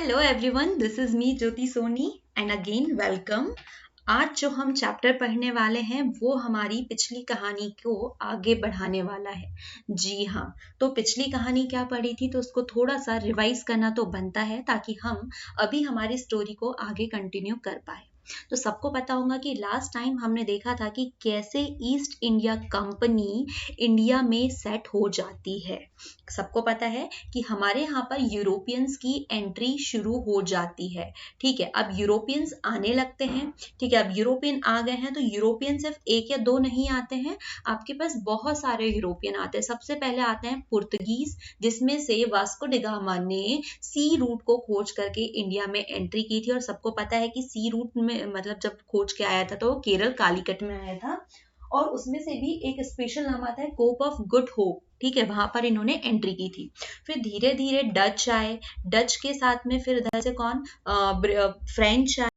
Hello everyone, this is me Jyoti Soni and again welcome. आज जो हम चैप्टर पढ़ने वाले हैं वो हमारी पिछली कहानी को आगे बढ़ाने वाला है। जी हाँ, तो पिछली कहानी क्या पढ़ी थी तो उसको थोड़ा सा रिवाइज करना तो बनता है ताकि हम अभी हमारी स्टोरी को आगे कंटिन्यू कर पाए। तो सबको पता होगा कि लास्ट टाइम हमने देखा था कि कैसे ईस्ट इंडिया कंपनी इंडिया में सेट हो जाती है। सबको पता है कि हमारे यहाँ पर यूरोपियंस की एंट्री शुरू हो जाती है। ठीक है, अब यूरोपियंस आने लगते हैं। ठीक है, अब यूरोपियन आ गए हैं तो यूरोपियन सिर्फ एक या दो नहीं आते हैं, आपके पास बहुत सारे यूरोपियन आते हैं। सबसे पहले आते हैं पुर्तगीज, जिसमें से वास्को डी गामा ने सी रूट को खोज करके इंडिया में एंट्री की थी। और सबको पता है कि सी रूट में मतलब जब खोज के आया था तो वो केरल कालीकट में आया था और उसमें से भी एक स्पेशल नाम आता है कोप ऑफ गुड होप। ठीक है, वहां पर इन्होंने एंट्री की थी। फिर धीरे धीरे डच आए, डच के साथ में फिर इधर से कौन फ्रेंच आए,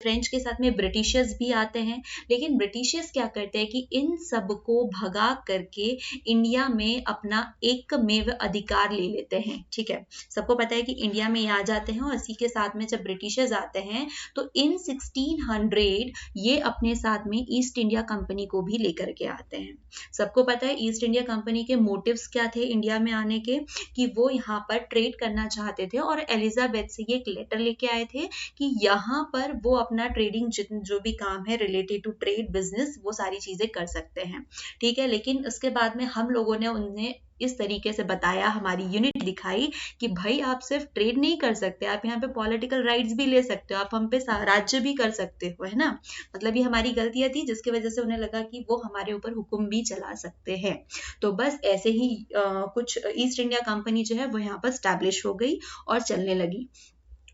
फ्रेंच के साथ में ब्रिटिशर्स भी आते हैं। लेकिन ब्रिटिशर्स क्या करते हैं कि इन सबको भगा करके इंडिया में अपना एकमेव अधिकार ले लेते हैं। ठीक है, सबको पता है कि इंडिया में आ जाते हैं और इसी के साथ में जब ब्रिटिशर्स आते हैं तो इन 1600 ये अपने साथ में ईस्ट इंडिया कंपनी को भी लेकर के आते हैं। सबको पता है ईस्ट इंडिया कंपनी के मोटिव्स क्या थे इंडिया में आने के, कि वो यहाँ पर ट्रेड करना चाहते थे और एलिजाबेथ से ये एक लेटर लेके आए थे कि यहाँ पर वो अपना ट्रेडिंग जो भी काम है रिलेटेड टू ट्रेड बिजनेस वो सारी चीजें कर सकते हैं। ठीक है, लेकिन उसके बाद में हम लोगों ने उन्हें इस तरीके से बताया, हमारी यूनिट दिखाई कि भाई आप सिर्फ ट्रेड नहीं कर सकते, आप यहाँ पे पॉलिटिकल राइट्स भी ले सकते हो, आप हम पे राज्य भी कर सकते हो, है ना। मतलब ये हमारी गलतियां थी जिसकी वजह से उन्हें लगा कि वो हमारे ऊपर हुक्म भी चला सकते हैं। तो बस ऐसे ही कुछ ईस्ट इंडिया कंपनी जो है वो यहाँ पर स्टैब्लिश हो गई और चलने लगी।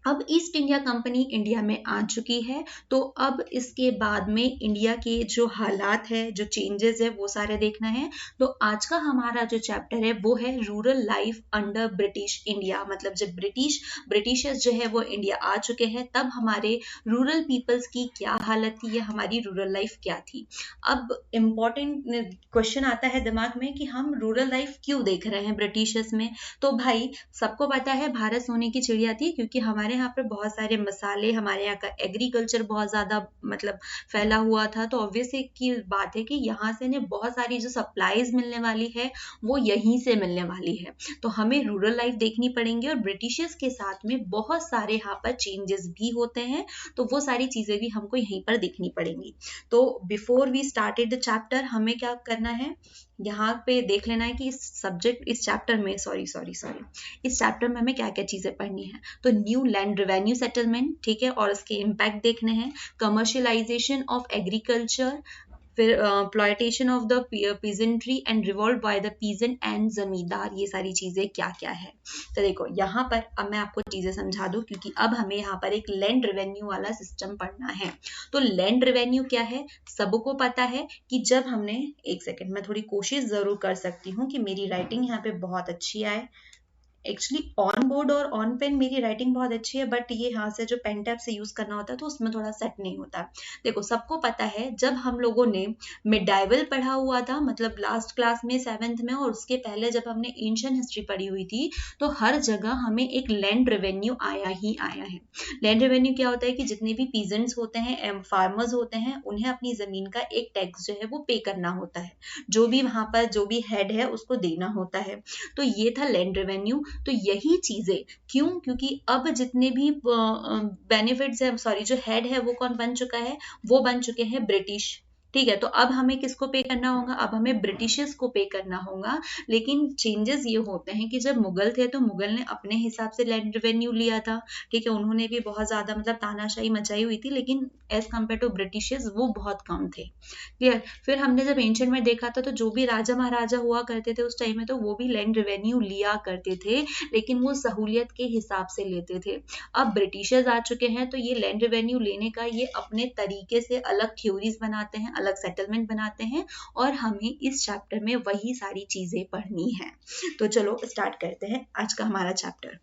अब ईस्ट इंडिया कंपनी इंडिया में आ चुकी है, तो अब इसके बाद में इंडिया के जो हालात है, जो चेंजेस है वो सारे देखना है। तो आज का हमारा जो चैप्टर है वो है rural life under British India. मतलब जब ब्रिटिशर्स जो है वो इंडिया आ चुके हैं तब हमारे रूरल पीपल्स की क्या हालत थी या हमारी रूरल लाइफ क्या थी। अब इम्पॉर्टेंट क्वेश्चन आता है दिमाग में कि हम रूरल लाइफ क्यों देख रहे हैं ब्रिटिशर्स में। तो भाई सबको पता है भारत सोने की चिड़िया थी, क्योंकि हमारे यहाँ पर बहुत सारे मसाले, हमारे यहाँ का एग्रीकल्चर बहुत ज्यादा मतलब फैला हुआ था। तो ऑब्वियस की बात है कि यहाँ से ने बहुत सारी जो सप्लाईज मिलने वाली है वो यहीं से मिलने वाली है। तो हमें रूरल लाइफ देखनी पड़ेंगी और ब्रिटिशर्स के साथ में बहुत सारे यहाँ पर चेंजेस भी होते हैं, तो वो सारी चीजें भी हमको यहीं पर देखनी पड़ेंगी। तो before we started the chapter हमें क्या करना है, यहाँ पे देख लेना है कि इस चैप्टर में इस चैप्टर में हमें क्या क्या चीजें पढ़नी है। तो न्यू लैंड रेवेन्यू सेटलमेंट, ठीक है, और उसके इम्पैक्ट देखने हैं। कमर्शियलाइजेशन ऑफ एग्रीकल्चर, फिर exploitation of the peasantry and revolve by the peasant and zamindar, ये सारी चीजें क्या क्या है। तो देखो यहाँ पर अब मैं आपको चीजें समझा दूं, क्योंकि अब हमें यहाँ पर एक लैंड रेवेन्यू वाला सिस्टम पढ़ना है। तो लैंड रेवेन्यू क्या है, सबको पता है कि जब हमने, एक सेकेंड मैं थोड़ी कोशिश जरूर कर सकती हूँ कि मेरी राइटिंग यहाँ पे बहुत अच्छी आए। एक्चुअली ऑन बोर्ड और ऑन पेन मेरी राइटिंग बहुत अच्छी है, बट ये यहाँ से जो पेन टैब से यूज करना होता है तो उसमें थोड़ा सेट नहीं होता। देखो सबको पता है जब हम लोगों ने मिडाइवल पढ़ा हुआ था, मतलब लास्ट क्लास में 7th में, और उसके पहले जब हमने एंशिएंट हिस्ट्री पढ़ी हुई थी, तो हर जगह हमें एक लैंड रेवेन्यू आया ही आया है। लैंड रेवेन्यू क्या होता है कि जितने भी पीजेंट्स होते हैं, फार्मर्स होते हैं, उन्हें अपनी जमीन का एक टैक्स जो है वो पे करना होता है, जो भी वहां पर जो भी हेड है उसको देना होता है। तो ये था लैंड रेवेन्यू। तो यही चीजें क्यों, क्योंकि अब जितने भी बेनिफिट्स है, सॉरी जो हेड है वो कौन बन चुका है, वो बन चुके हैं ब्रिटिश। ठीक है, तो अब हमें किसको पे करना होगा, अब हमें ब्रिटिशर्स को पे करना होगा। लेकिन चेंजेस ये होते हैं कि जब मुगल थे तो मुगल ने अपने हिसाब से लैंड रेवेन्यू लिया था। ठीक है, उन्होंने भी बहुत ज्यादा मतलब तानाशाही मचाई हुई थी, लेकिन एज कम्पेयर टू ब्रिटिशर्स वो बहुत कम थे। क्लियर। फिर हमने जब एंशिएंट में देखा था तो जो भी राजा महाराजा हुआ करते थे उस टाइम में, तो वो भी लैंड रेवेन्यू लिया करते थे, लेकिन वो सहूलियत के हिसाब से लेते थे। अब ब्रिटिशर्स आ चुके हैं तो ये लैंड रेवेन्यू लेने का ये अपने तरीके से अलग थ्योरीज बनाते हैं, अलग सेटलमेंट बनाते हैं, और हमें इस चैप्टर में वही सारी चीजें पढ़नी है। तो चलो स्टार्ट करते हैं आज का हमारा चैप्टर।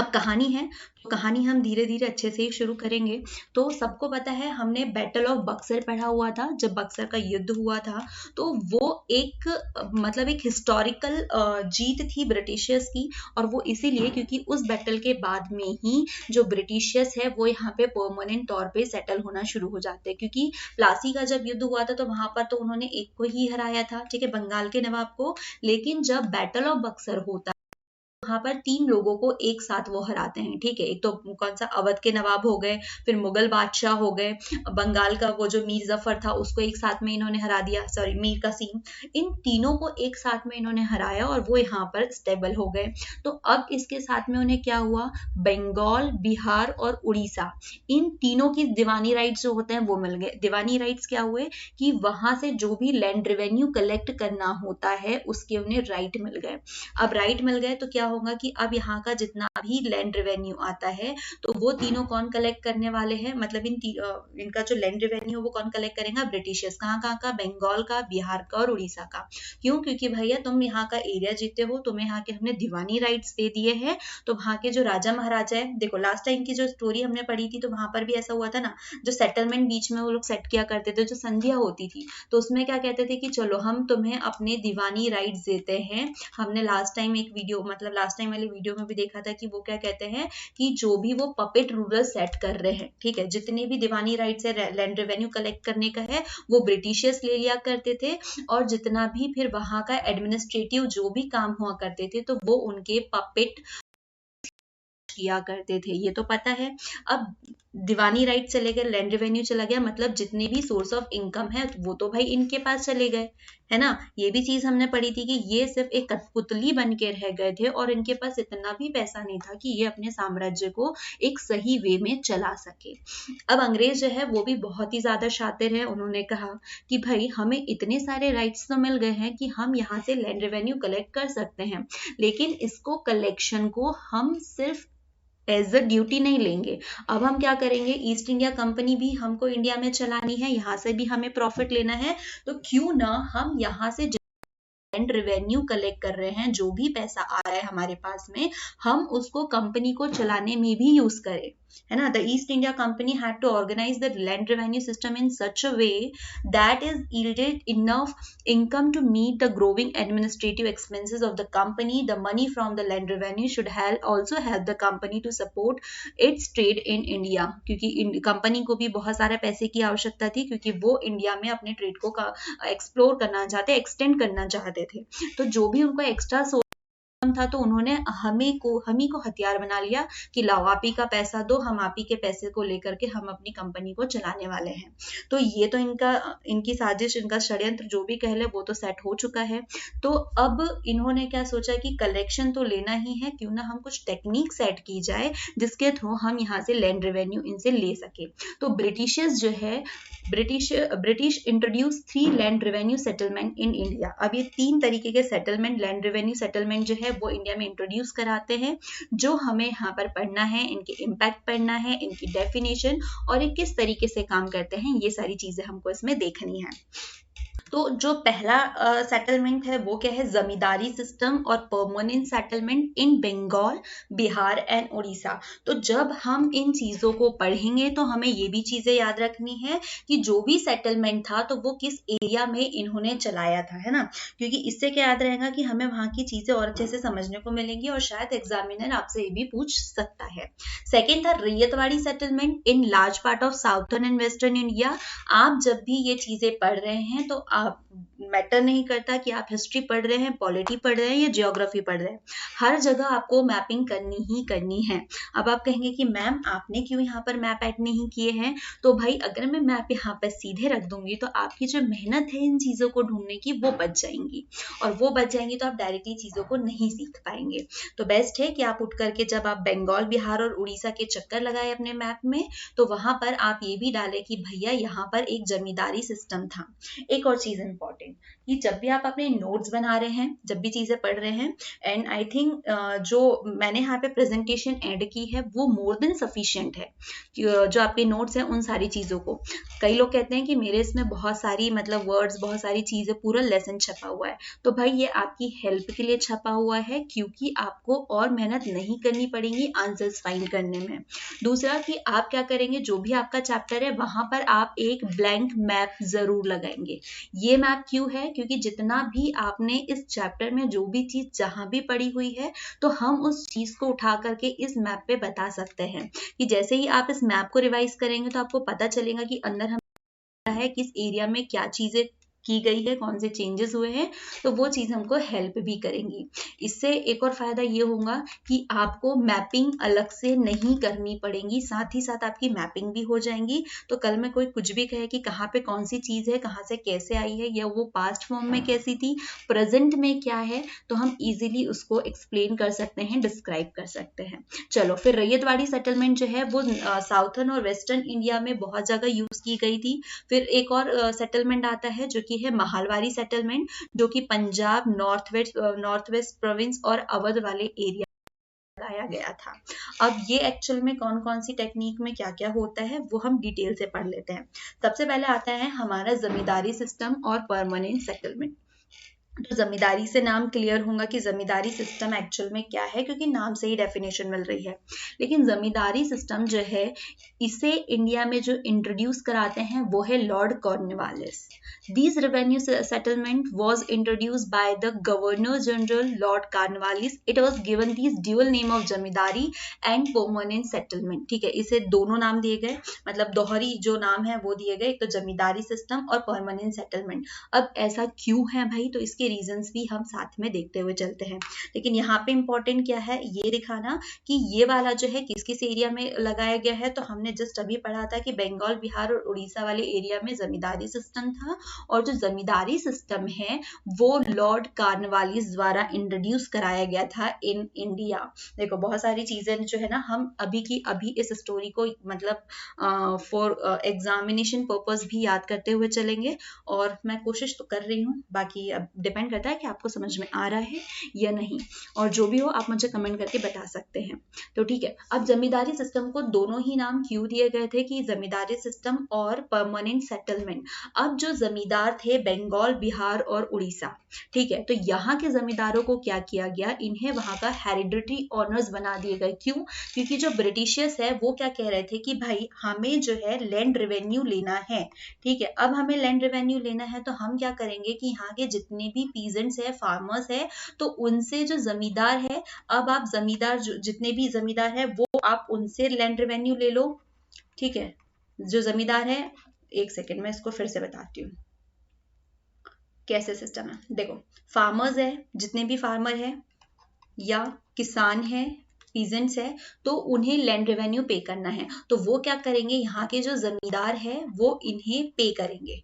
अब कहानी है तो कहानी हम धीरे धीरे अच्छे से ही शुरू करेंगे। तो सबको पता है हमने बैटल ऑफ बक्सर पढ़ा हुआ था, जब बक्सर का युद्ध हुआ था। तो वो एक मतलब एक हिस्टोरिकल जीत थी ब्रिटिशर्स की, और वो इसीलिए क्योंकि उस बैटल के बाद में ही जो ब्रिटिशर्स है वो यहाँ पे परमानेंट तौर पे सेटल होना शुरू हो जाते हैं। क्योंकि प्लासी का जब युद्ध हुआ था तो वहां पर तो उन्होंने एक को ही हराया था, ठीक है, बंगाल के नवाब को। लेकिन जब बैटल ऑफ बक्सर होता वहां पर 3 लोगों को एक साथ वो हराते हैं, ठीक है। एक तो कौन सा, अवध के नवाब हो गए, फिर मुगल बादशाह हो गए, बंगाल का वो जो मीर जफर था उसको एक साथ में इन्होंने हरा दिया, सॉरी मीर कासिम। इन तीनों को एक साथ में इन्होंने हराया और वो यहाँ पर स्टेबल हो गए। तो अब इसके साथ में उन्हें क्या हुआ, बंगाल, बिहार और उड़ीसा, इन तीनों की दीवानी राइट्स जो होते हैं वो मिल गए। दीवानी राइट्स क्या हुए कि वहां से जो भी लैंड रेवेन्यू कलेक्ट करना होता है उसके उन्हें राइट मिल गए। अब राइट मिल गए तो क्या होगा कि अब यहाँ का जितना भी लैंड रेवेन्यू आता है तो वो तीनों कौन कलेक्ट करने वाले हैं, मतलब इनका जो लैंड रेवेन्यू वो कौन कलेक्ट करेगा, ब्रिटिशर्स। कहाँ का, बंगाल का, बिहार का और उड़ीसा का। क्यों, क्योंकि भैया तुम यहाँ का एरिया जीते हो, तुम्हें यहाँ के हमने दीवानी राइट्स दे दिए हैं। तो वहां के जो राजा महाराजा है, देखो लास्ट टाइम की जो स्टोरी हमने पढ़ी थी तो वहां पर भी ऐसा हुआ था ना, जो सेटलमेंट बीच में वो लोग सेट किया करते थे, जो संधिया होती थी, तो उसमें क्या कहते थे कि चलो हम तुम्हें अपने दीवानी राइट्स देते हैं। हमने लास्ट टाइम एक वीडियो, मतलब लास्ट टाइम वाले वीडियो में भी देखा था कि वो क्या कहते हैं कि जो भी वो पपेट रूलर सेट कर रहे हैं, ठीक है, जितने भी दीवानी राइट्स है, लैंड रेवेन्यू कलेक्ट करने का है, वो ब्रिटिशर्स ले लिया करते थे। और जितना भी फिर वहां का एडमिनिस्ट्रेटिव जो भी काम हुआ करते थे तो वो उनके पपेट किया करते थे, ये तो पता है। अब दीवानी राइट चले गए, लैंड रेवेन्यू चला गया, मतलब जितने भी सोर्स ऑफ इनकम है वो तो भाई इनके पास चले गए, है ना। ये भी चीज हमने पढ़ी थी कि ये सिर्फ एक कठपुतली बन के रह गए थे और इनके पास इतना भी पैसा नहीं था कि ये अपने साम्राज्य को एक सही वे में चला सके। अब अंग्रेज जो है वो भी बहुत ही ज्यादा शातिर है। उन्होंने कहा कि भाई हमें इतने सारे राइट्स तो मिल गए हैं कि हम यहाँ से लैंड रेवेन्यू कलेक्ट कर सकते हैं, लेकिन इसको कलेक्शन को हम सिर्फ एज अ ड्यूटी नहीं लेंगे। अब हम क्या करेंगे, ईस्ट इंडिया कंपनी भी हमको इंडिया में चलानी है, यहाँ से भी हमें प्रॉफिट लेना है, तो क्यों ना हम यहाँ से लैंड रेवेन्यू कलेक्ट कर रहे हैं, जो भी पैसा आ रहा है हमारे पास में, हम उसको कंपनी को चलाने में भी यूज करें, है ना। The East India Company had to organise the land revenue system in such a way that is yielded enough income to meet the growing administrative expenses of the company. The money from the land revenue should also help the company to support its trade in India, क्योंकि company को भी बहुत सारे पैसे की आवश्यकता थी, क्योंकि वो इंडिया में अपने ट्रेड को एक्सप्लोर करना चाहते, एक्सटेंड करना चाहते थे। तो जो भी उनको एक्स्ट्रा था तो उन्होंने हम ही को हथियार बना लिया कि लाओ आप ही का पैसा दो, हम आप ही के पैसे को लेकर के हम अपनी कंपनी को चलाने वाले हैं। तो ये तो इनकी साजिश, इनका षड्यंत्र जो भी कह ले वो तो सेट हो चुका है। तो अब इन्होंने क्या सोचा कि कलेक्शन तो लेना ही है, क्यों ना हम कुछ टेक्निक सेट की जाए जिसके थ्रू हम यहाँ से लैंड रेवेन्यू इनसे ले सके। तो ब्रिटिशर्स जो है, British introduce 3 land revenue settlement in India. अब ये 3 तरीके के सेटलमेंट, लैंड रेवेन्यू सेटलमेंट जो है वो इंडिया में इंट्रोड्यूस कराते हैं, जो हमें यहाँ पर पढ़ना है, इनके इम्पैक्ट पढ़ना है, इनकी डेफिनेशन और ये किस तरीके से काम करते हैं, ये सारी चीजें हमको इसमें देखनी है। तो जो पहला सेटलमेंट है वो क्या है, जमींदारी सिस्टम और permanent settlement in Bengal, Bihar and Orissa. तो जब हम इन चीजों को पढ़ेंगे तो हमें ये भी चीजें याद रखनी है कि जो भी सेटलमेंट था तो वो किस एरिया में इन्होंने चलाया था, है ना। क्योंकि इससे क्या याद रहेगा कि हमें वहां की चीजें और अच्छे से समझने को मिलेंगी और शायद एग्जामिनर आपसे ये भी पूछ सकता है। सेकेंड था ryotwari settlement in large part of southern and western India. आप जब भी ये चीजें पढ़ रहे हैं तो आप मैटर नहीं करता कि आप हिस्ट्री पढ़ रहे हैं, पॉलिटी पढ़ रहे हैं या जियोग्राफी पढ़ रहे हैं, हर जगह आपको मैपिंग करनी ही करनी है। अब आप कहेंगे कि मैम आपने क्यों यहाँ पर मैप ऐड नहीं किए हैं, तो भाई अगर मैं मैप यहाँ पर सीधे रख दूंगी तो आपकी जो मेहनत है इन चीजों को ढूंढने की वो बच जाएंगी, और वो बच जाएंगी तो आप डायरेक्टली चीजों को नहीं सीख पाएंगे। तो बेस्ट है कि आप उठ करके जब आप बंगाल, बिहार और उड़ीसा के चक्कर लगाए अपने मैप में, तो वहां पर आप ये भी डालें कि भैया यहाँ पर एक जमींदारी सिस्टम था। एक और चीज चीज इंपॉर्टेंट कि जब भी आप अपने नोट्स बना रहे हैं, जब भी चीजें पढ़ रहे हैं, एंड आई थिंक जो मैंने यहाँ पे प्रेजेंटेशन ऐड की है वो मोर देन सफिशिएंट है, जो आपके नोट्स हैं उन सारी चीजों को। कई लोग कहते हैं कि मेरे इसमें बहुत सारी मतलब वर्ड्स, बहुत सारी चीजें, पूरा लेसन छपा हुआ है, तो भाई ये आपकी हेल्प के लिए छपा हुआ है, क्योंकि आपको और मेहनत नहीं करनी पड़ेगी आंसर्स फाइंड करने में। दूसरा कि आप क्या करेंगे, जो भी आपका चैप्टर है वहां पर आप एक ब्लैंक मैप जरूर लगाएंगे। ये मैप क्यों है, क्योंकि जितना भी आपने इस चैप्टर में जो भी चीज जहां भी पढ़ी हुई है, तो हम उस चीज को उठा करके इस मैप पे बता सकते हैं, कि जैसे ही आप इस मैप को रिवाइज करेंगे तो आपको पता चलेगा कि अंदर हम है किस एरिया में क्या चीजें की गई है, कौन से चेंजेस हुए हैं, तो वो चीज हमको हेल्प भी करेंगी। इससे एक और फायदा ये होगा कि आपको मैपिंग अलग से नहीं करनी पड़ेगी, साथ ही साथ आपकी मैपिंग भी हो जाएंगी। तो कल में कोई कुछ भी कहे कि कहाँ पे कौन सी चीज है, कहाँ से कैसे आई है, या वो पास्ट फॉर्म में कैसी थी, प्रेजेंट में क्या है, तो हम इजीली उसको एक्सप्लेन कर सकते हैं, डिस्क्राइब कर सकते हैं। चलो फिर रैयतवाड़ी सेटलमेंट जो है वो साउथर्न और वेस्टर्न इंडिया में बहुत जगह यूज की गई थी। फिर एक और सेटलमेंट आता है जो कि है महालवाड़ी सेटलमेंट, जो कि पंजाब, नॉर्थ वेस्ट प्रोविंस और अवध वाले एरिया लगाया गया था। अब ये एक्चुअल में कौन कौन सी टेक्निक में क्या क्या होता है वो हम डिटेल से पढ़ लेते हैं। सबसे पहले आता है हमारा जमींदारी सिस्टम और परमानेंट सेटलमेंट। तो जमींदारी से नाम क्लियर होगा कि जमींदारी सिस्टम एक्चुअल में क्या है, क्योंकि नाम से ही डेफिनेशन मिल रही है। लेकिन जमींदारी सिस्टम जो है इसे इंडिया में जो इंट्रोड्यूस कराते हैं वो है Lord Cornwallis. This revenue settlement was introduced by the governor general Lord Cornwallis. It was given this dual name of zamindari and permanent settlement. ठीक है, इसे दोनों नाम दिए गए, मतलब दोहरी जो नाम है वो दिए गए, एक तो जमींदारी सिस्टम और परमानेंट सेटलमेंट। अब ऐसा क्यों है भाई, तो इसके रीजंस भी हम साथ में देखते हुए चलते हैं। लेकिन यहाँ पे इंपॉर्टेंट क्या है ये दिखाना कि ये वाला जो है किस किस एरिया में लगाया गया है। तो हमने जस्ट अभी पढ़ा था कि बंगाल, बिहार और उड़ीसा वाले एरिया में जमींदारी सिस्टम था, और जो जमींदारी सिस्टम है वो लॉर्ड कॉर्नवालिस द्वारा इंट्रोड्यूस कराया गया था इन इंडिया। देखो बहुत सारी चीजें जो है ना हम अभी की अभी इस स्टोरी को मतलब फॉर एग्जामिनेशन पर्पस भी याद करते हुए चलेंगे, और मैं कोशिश तो कर रही हूँ, बाकी अब डिपेंड करता है कि आपको समझ में आ रहा है या नहीं। और जो भी हो आप मुझे कमेंट करके बता सकते हैं। तो ठीक है, अब जमींदारी सिस्टम को दोनों ही नाम क्यों दिए गए थे कि जमींदारी सिस्टम और परमानेंट सेटलमेंट। अब जो जमींदार थे बंगाल, बिहार और उड़ीसा, ठीक है, तो यहाँ के जमींदारों को क्या किया गया, इन्हें वहां का हेरिडिटरी ऑनर्स बना दिए गए। क्यों, क्योंकि जो ब्रिटिशर्स है वो क्या कह रहे थे कि भाई हमें जो है लैंड रेवेन्यू लेना है। ठीक है, अब हमें लैंड रेवेन्यू लेना है तो हम क्या करेंगे कि यहाँ के जितने भी पीजेंट्स है, फार्मर्स है, तो उनसे जो जमींदार है, अब आप जमींदार जितने भी जमींदार है वो आप उनसे लैंड रेवेन्यू ले लो। ठीक है, जो जमींदार है, एक सेकेंड मैं इसको फिर से बताती हूँ कैसे सिस्टम है। देखो फार्मर्स है, जितने भी फार्मर है या किसान है, पीजेंट्स है, तो उन्हें लैंड रेवेन्यू पे करना है। तो वो क्या करेंगे, यहाँ के जो जमींदार है वो इन्हें पे करेंगे।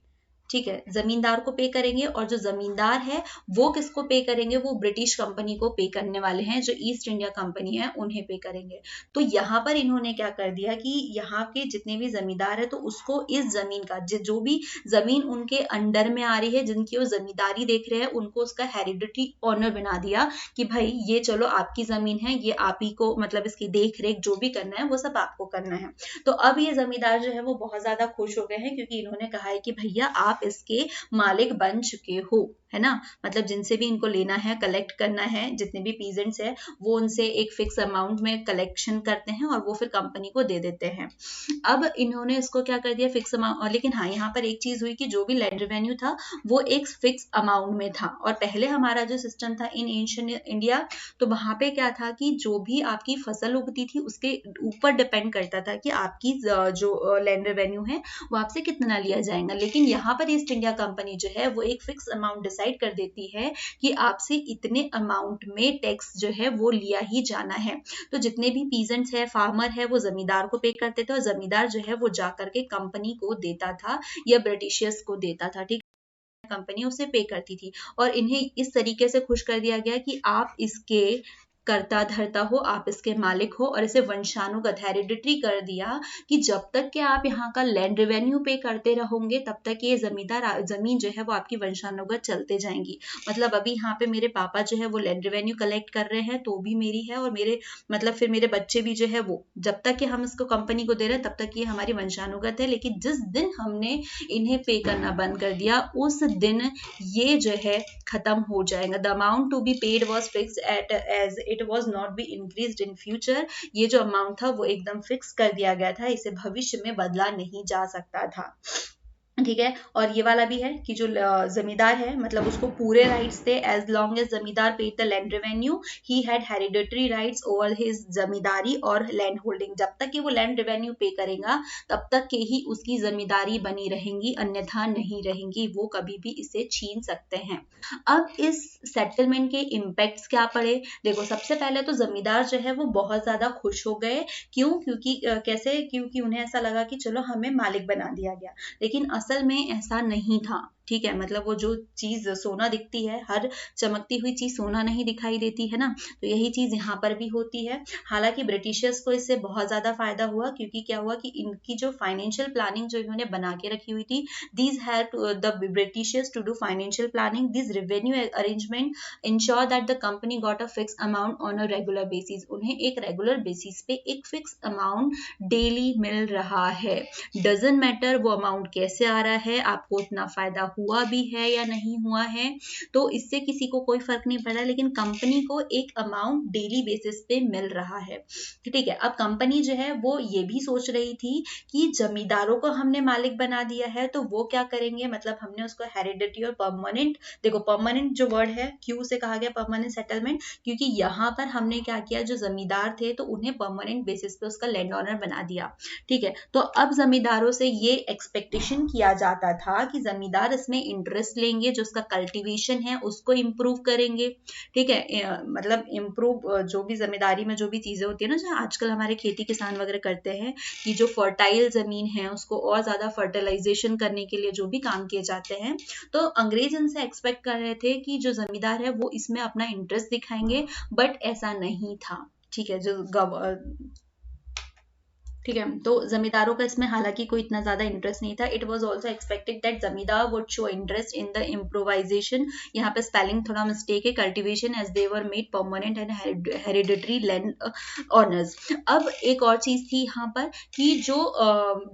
ठीक है, जमींदार को पे करेंगे, और जो जमींदार है वो किसको पे करेंगे, वो ब्रिटिश कंपनी को पे करने वाले हैं, जो ईस्ट इंडिया कंपनी है उन्हें पे करेंगे। तो यहाँ पर इन्होंने क्या कर दिया कि यहाँ के जितने भी जमींदार है तो उसको इस जमीन का जो भी जमीन उनके अंडर में आ रही है, जिनकी वो जमींदारी देख रहे हैं, उनको उसका हेरिडिटरी ऑनर बना दिया कि भाई ये चलो आपकी जमीन है, ये आप ही को मतलब इसकी देख रेख जो भी करना है वो सब आपको करना है। तो अब ये जमींदार जो है वो बहुत ज्यादा खुश हो गए हैं, क्योंकि इन्होंने कहा है कि भैया आप इसके मालिक बन चुके हो, है ना। मतलब जिनसे भी इनको लेना है, कलेक्ट करना है, जितने भी पीजेंट्स है वो उनसे एक फिक्स अमाउंट में कलेक्शन करते हैं और वो फिर कंपनी को दे देते हैं। अब इन्होंने इसको क्या कर दिया, फिक्स अमाउंट। लेकिन हाँ, यहाँ पर एक चीज हुई कि जो भी लैंड रेवेन्यू था वो एक फिक्स अमाउंट में था, और पहले हमारा जो सिस्टम था इन एंशिएंट इंडिया, तो वहां पे क्या था कि जो भी आपकी फसल उगती थी उसके ऊपर डिपेंड करता था कि आपकी जो लैंड रेवेन्यू है वो आपसे कितना लिया जाएगा। लेकिन यहाँ पर ईस्ट इंडिया कंपनी जो है वो एक फिक्स अमाउंट डिसाइड कर देती है कि आपसे इतने अमाउंट में टैक्स जो है वो लिया ही जाना है। तो जितने भी पीजेंट्स है, फार्मर है, वो जमींदार को पे करते थे, और जमींदार जो है वो जा करके कंपनी को देता था या ब्रिटिशर्स को देता था। ठीक, कंपनी उसे पे करती थी, और इन्हें इस तरीके से खुश कर दिया गया कि आप इसके करता धरता हो, आप इसके मालिक हो और इसे वंशानुगत हेरिडिटरी कर दिया कि जब तक कि आप यहाँ का लैंड रेवेन्यू पे करते रहोगे तब तक ये जमीन जो है वो आपकी वंशानुगत चलते जाएंगी। मतलब अभी यहाँ पे मेरे पापा जो है वो लैंड रेवेन्यू कलेक्ट कर रहे हैं तो भी मेरी है, और मेरे मतलब फिर मेरे बच्चे भी जो है वो, जब तक कि हम इसको कंपनी को दे रहे हैं तब तक ये हमारी वंशानुगत है। लेकिन जिस दिन हमने इन्हें पे करना बंद कर दिया उस दिन ये जो है खत्म हो जाएगा। The amount to be paid was fix at as it was not be increase in future. ये जो अमाउंट था वो एकदम फिक्स कर दिया गया था, इसे भविष्य में बदला नहीं जा सकता था। ठीक है। और ये वाला भी है कि जो जमींदार है मतलब उसको पूरे राइट्स थे, as long as zamindar paid the land revenue he had hereditary rights over his zamindari और लैंड होल्डिंग। जब तक कि वो लैंड रेवेन्यू पे करेगा तब तक के ही उसकी जमींदारी बनी रहेंगी, अन्यथा नहीं रहेंगी, वो कभी भी इसे छीन सकते हैं। अब इस सेटलमेंट के इम्पैक्ट्स क्या पड़े, देखो सबसे पहले तो जमींदार जो है वो बहुत ज्यादा खुश हो गए। क्यों? क्योंकि कैसे? क्योंकि उन्हें ऐसा लगा कि चलो हमें मालिक बना दिया गया। लेकिन असल में ऐसा नहीं था। ठीक है, मतलब वो जो चीज सोना दिखती है, हर चमकती हुई चीज सोना नहीं दिखाई देती है ना, तो यही चीज यहाँ पर भी होती है। हालांकि ब्रिटिशर्स को इससे बहुत ज्यादा फायदा हुआ, क्योंकि क्या हुआ कि इनकी जो फाइनेंशियल प्लानिंग जो इन्होंने बना के रखी हुई थी, these had the Britishers to do financial planning, this revenue arrangement ensure that the company got a fix amount on a regular basis. उन्हें एक रेगुलर बेसिस पे एक फिक्स अमाउंट डेली मिल रहा है। डजंट मैटर वो अमाउंट कैसे आ रहा है, आपको उतना फायदा हुआ भी है या नहीं हुआ है, तो इससे किसी को कोई फर्क नहीं पड़ा, लेकिन कंपनी को एक अमाउंट डेली बेसिस पे मिल रहा है। ठीक है। अब कंपनी जो है वो ये भी सोच रही थी कि जमींदारों को हमने मालिक बना दिया है तो वो क्या करेंगे, मतलब हमने उसको हेरिडिटरी और परमानेंट, देखो परमानेंट जो वर्ड है क्यों से कहा गया परमानेंट सेटलमेंट, क्योंकि यहाँ पर हमने क्या किया, जो जमींदार थे तो उन्हें परमानेंट बेसिस पे उसका लैंड ऑनर बना दिया। ठीक है। तो अब जमींदारों से ये एक्सपेक्टेशन किया जाता था कि जमींदार इसमें इंटरेस्ट लेंगे, जो उसका कल्टीवेशन है उसको इम्प्रूव करेंगे। ठीक है। मतलब इम्प्रूव जो भी जमींदारी में जो भी चीजें होती है ना, जो आजकल हमारे खेती किसान वगैरह करते हैं कि जो फर्टाइल जमीन है उसको और ज्यादा फर्टिलाइजेशन करने के लिए जो भी काम किए जाते हैं, तो अंग्रेज इनसे एक्सपेक्ट कर रहे थे कि जो जमींदार है वो इसमें अपना इंटरेस्ट दिखाएंगे, बट ऐसा नहीं था। ठीक है। ठीक है। तो जमींदारों का इसमें हालांकि कोई इतना ज्यादा इंटरेस्ट नहीं था। It was also expected that zamindar would show interest in the improvisation, यहाँ पे स्पेलिंग थोड़ा मिस्टेक है, cultivation, as they were made permanent and hereditary land owners. अब एक और चीज थी यहाँ पर कि जो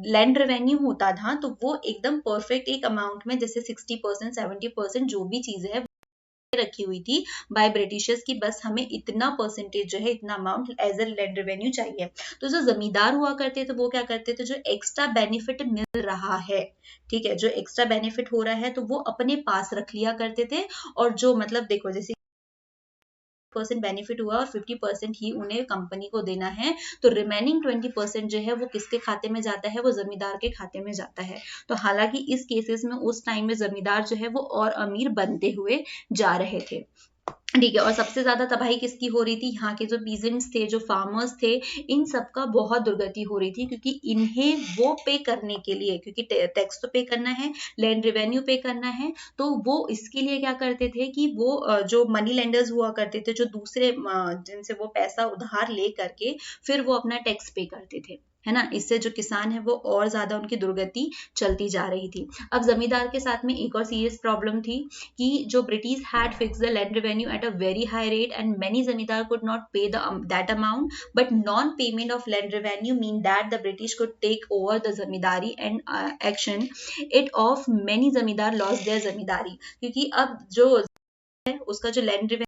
लैंड रेवेन्यू होता था तो वो एकदम परफेक्ट एक अमाउंट में, जैसे 60% 70% जो भी चीज है रखी हुई थी बाय ब्रिटिशर्स की, बस हमें इतना परसेंटेज जो है, इतना amount as a land revenue चाहिए। तो जो जमींदार हुआ करते थे वो क्या करते थे, जो एक्स्ट्रा बेनिफिट मिल रहा है, ठीक है, जो एक्स्ट्रा बेनिफिट हो रहा है तो वो अपने पास रख लिया करते थे। और जो मतलब देखो जैसे % बेनिफिट हुआ और 50% ही उन्हें कंपनी को देना है, तो रिमेनिंग 20% जो है वो किसके खाते में जाता है, वो जमींदार के खाते में जाता है। तो हालांकि इस केसेस में उस टाइम में जमींदार जो है वो और अमीर बनते हुए जा रहे थे। ठीक है। और सबसे ज्यादा तबाही किसकी हो रही थी, यहाँ के जो पीजेंट्स थे, जो फार्मर्स थे, इन सबका बहुत दुर्गति हो रही थी, क्योंकि इन्हें वो पे करने के लिए, क्योंकि टैक्स तो पे करना है, लैंड रेवेन्यू पे करना है, तो वो इसके लिए क्या करते थे कि वो जो मनी लेंडर्स हुआ करते थे, जो दूसरे जिनसे वो पैसा उधार ले करके फिर वो अपना टैक्स पे करते थे, है ना, इससे जो किसान है वो और ज्यादा उनकी दुर्गति चलती जा रही थी। अब जमींदार के साथ में एक और सीरियस प्रॉब्लम थी कि जो British had fix the land revenue at a very high rate and many zamindar could not pay that amount, but non payment of land revenue mean that the British could take over the zamindari and action it of many zamindar loss their zamindari, क्योंकि अब जो है उसका जो land revenue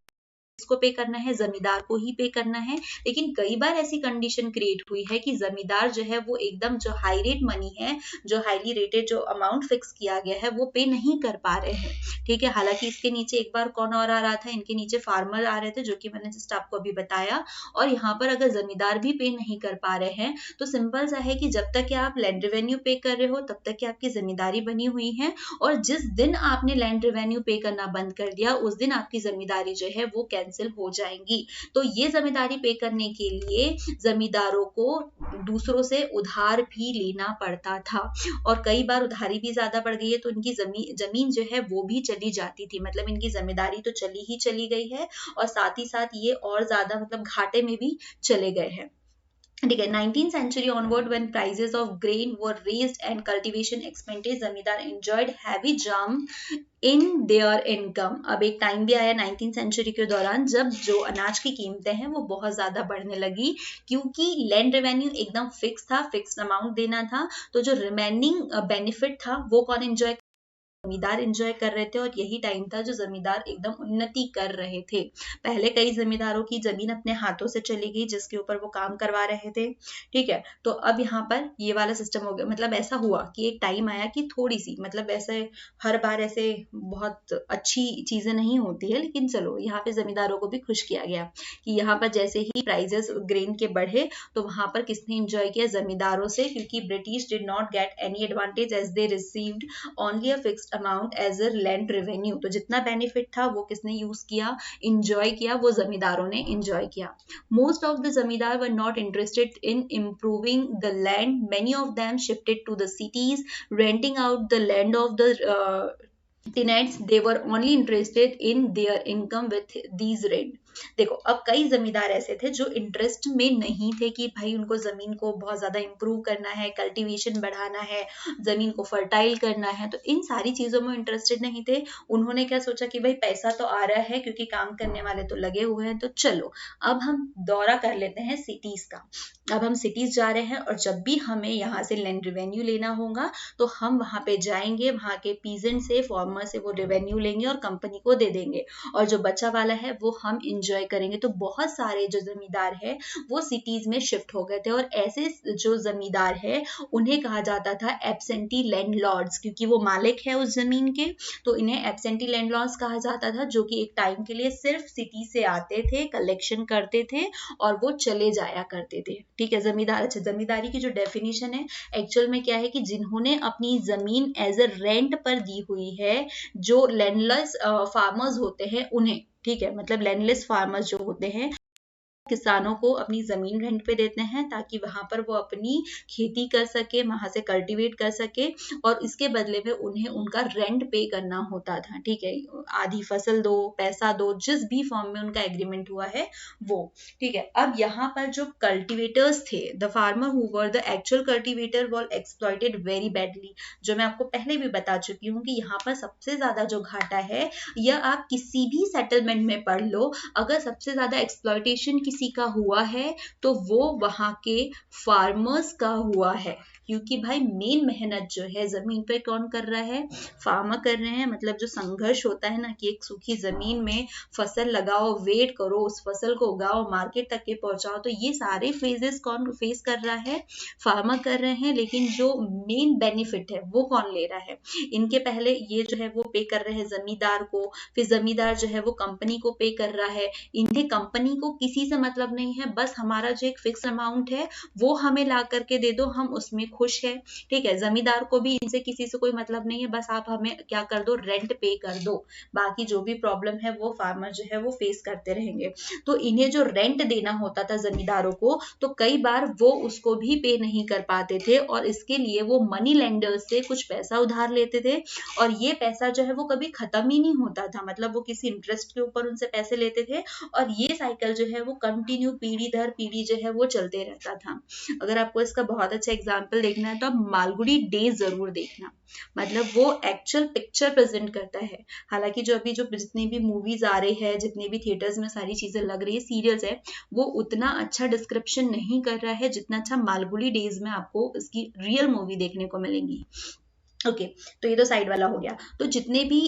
इसको पे करना है, जमींदार को ही पे करना है। लेकिन कई बार ऐसी कंडीशन क्रिएट हुई है कि जमींदार जो है वो एकदम जो हाई रेट मनी है, जो हाईली रेटेड जो अमाउंट फिक्स किया गया है वो पे नहीं कर पा रहे हैं। ठीक है। हालांकि इसके नीचे एक बार कौन और आ रहा था, इनके नीचे फार्मर आ रहे थे, जो कि मैंने जस्ट आपको अभी बताया। और यहाँ पर अगर जमींदार भी पे नहीं कर पा रहे हैं तो सिंपल सा है कि जब तक कि आप लैंड रेवेन्यू पे कर रहे हो तब तक कि आपकी जमींदारी बनी हुई है, और जिस दिन आपने लैंड रेवेन्यू पे करना बंद कर दिया उस दिन आपकी जमींदारी जो है वो कैंसिल हो जाएंगी। तो ये जमींदारी पे करने के लिए जमींदारों को दूसरों से उधार भी लेना पड़ता था, और कई बार उधारी भी ज्यादा बढ़ गई है तो इनकी जमीन जो है वो भी चली जाती थी, मतलब इनकी जमींदारी तो चली गई है और साथ ही साथ ये और ज्यादा मतलब घाटे में भी चले गए हैं। ठीक है, 19th century onward when prices of grain were raised and cultivation expanded, जमींदार enjoyed heavy jump in their income। अब एक टाइम भी आया 19th century के दौरान जब जो अनाज की कीमतें हैं वो बहुत ज्यादा बढ़ने लगी, क्योंकि लैंड रेवेन्यू एकदम फिक्स था, फिक्स अमाउंट देना था, तो जो रिमेनिंग बेनिफिट था वो कौन एंजॉय, जमींदार एंजॉय कर रहे थे। और यही टाइम था जो जमींदार एकदम उन्नति कर रहे थे। पहले कई जमींदारों की जमीन अपने हाथों से चली गई जिसके ऊपर वो काम करवा रहे थे। ठीक है, तो अब यहाँ पर ये वाला सिस्टम हो गया, मतलब ऐसा हुआ कि एक टाइम आया कि थोड़ी सी, मतलब ऐसे हर बार ऐसे बहुत अच्छी चीजें नहीं होती है, लेकिन चलो यहाँ पे जमींदारों को भी खुश किया गया कि यहाँ पर जैसे ही प्राइजेस ग्रेन के बढ़े तो वहां पर किसने एंजॉय किया, जमींदारों से, क्योंकि British did not get any advantage as they received only a fixed amount as a land revenue. तो जितना बेनिफिट था वो किसने यूज किया, इंजॉय किया, वो जमींदारों ने इंजॉय किया। Most of the zamindar were not interested in improving the land, many of them shifted to the cities, renting out the land of the tenants, they were only interested in their income with these rent। देखो, अब कई जमींदार ऐसे थे जो interest में नहीं थे कि भाई उनको जमीन को बहुत ज्यादा इंप्रूव करना है, कल्टीवेशन बढ़ाना है, जमीन को फर्टाइल करना है, तो इन सारी चीजों में इंटरेस्टेड नहीं थे। उन्होंने क्या सोचा कि भाई पैसा तो आ रहा है क्योंकि काम करने वाले तो लगे हुए हैं, तो चलो अब हम दौरा कर लेते हैं सिटीज का। अब हम सिटीज जा रहे हैं और जब भी हमें यहाँ से लैंड रेवेन्यू लेना होगा तो हम वहां पे जाएंगे, वहां के पीजेंट से, फार्मर से वो रेवेन्यू लेंगे और कंपनी को दे देंगे, और जो बचा वाला है वो हम इंजॉय करेंगे। तो बहुत सारे जो जमींदार है वो सिटीज में शिफ्ट हो गए थे, और ऐसे जो जमींदार है उन्हें कहा जाता था एब्सेंटी लैंडलॉर्ड्स, क्योंकि वो मालिक है उस जमीन के, तो इन्हें एब्सेंटी लैंडलॉर्ड्स कहा जाता था, जो कि एक टाइम के लिए सिर्फ सिटी से आते थे, कलेक्शन करते थे और वो चले जाया करते थे। ठीक है, जमींदार, अच्छा जमींदारी की जो डेफिनेशन है एक्चुअल में क्या है कि जिन्होंने अपनी जमीन एज अ रेंट पर दी हुई है, जो लैंडलेस फार्मर्स होते हैं उन्हें, ठीक है, मतलब लैंडलेस फार्मर्स जो होते हैं किसानों को अपनी जमीन रेंट पे देते हैं ताकि वहां पर वो अपनी खेती कर सके, वहां से कल्टीवेट कर सके, और इसके बदले में उन्हें उनका रेंट पे करना होता था। ठीक है, आधी फसल दो, पैसा दो, जिस भी फॉर्म में उनका एग्रीमेंट हुआ है वो। ठीक है, अब यहाँ पर जो कल्टिवेटर्स थे, the farmer who were the actual cultivator were exploited very badly. जो मैं आपको पहले भी बता चुकी हूँ कि यहाँ पर सबसे ज्यादा जो घाटा है, यह आप किसी भी सेटलमेंट में पढ़ लो, अगर सबसे ज्यादा एक्सप्लॉइटेशन किसी का हुआ है तो वो वहां के फार्मर्स का हुआ है, क्योंकि भाई मेन मेहनत जो है जमीन पे कौन कर रहा है, फार्मर कर रहे हैं। मतलब जो संघर्ष होता है ना कि एक सूखी जमीन में फसल लगाओ, वेट करो, उस फसल को उगाओ, मार्केट तक के पहुंचाओ, तो ये सारे फेजेस कौन फेस कर रहा है, फार्मर कर रहे हैं। लेकिन जो मेन बेनिफिट है वो कौन ले रहा है, इनके पहले ये जो है वो पे कर रहे हैं जमींदार को, फिर जमींदार जो है वो कंपनी को पे कर रहा है। इन्हें कंपनी को किसी से मतलब नहीं है, बस हमारा जो एक फिक्स अमाउंट है वो हमें ला करके दे दो, हम उसमें खुश है। ठीक है, जमींदार को भी इनसे किसी से कोई मतलब नहीं है, बस आप हमें क्या कर दो, रेंट पे कर दो, बाकी जो भी प्रॉब्लम है वो फार्मर जो है वो फेस करते रहेंगे। तो इन्हें जो रेंट देना होता था जमींदारों को, तो कई बार वो उसको भी पे नहीं कर पाते थे, और इसके लिए वो मनी लेंडर्स से कुछ पैसा उधार लेते थे, और ये पैसा जो है वो कभी खत्म ही नहीं होता था, मतलब वो किसी इंटरेस्ट के ऊपर उनसे पैसे लेते थे, और ये साइकिल जो है वो कंटिन्यू पीढ़ी दर पीढ़ी जो है वो चलते रहता था। अगर आपको इसका बहुत अच्छा एग्जांपल देखना है तो आप मालगुडी डेज जरूर देखना, मतलब वो एक्चुअल पिक्चर प्रेजेंट करता है। हालांकि जो अभी जो जितनी भी मूवीज आ रही है, जितनी भी थिएटर्स में सारी चीजें लग रही है, सीरियल्स है, वो उतना अच्छा डिस्क्रिप्शन नहीं कर रहा है जितना अच्छा मालगुडी डेज में आपको इसकी रियल मूवी देखने को मिलेंगी। ओके, तो ये तो साइड वाला हो गया। तो जितने भी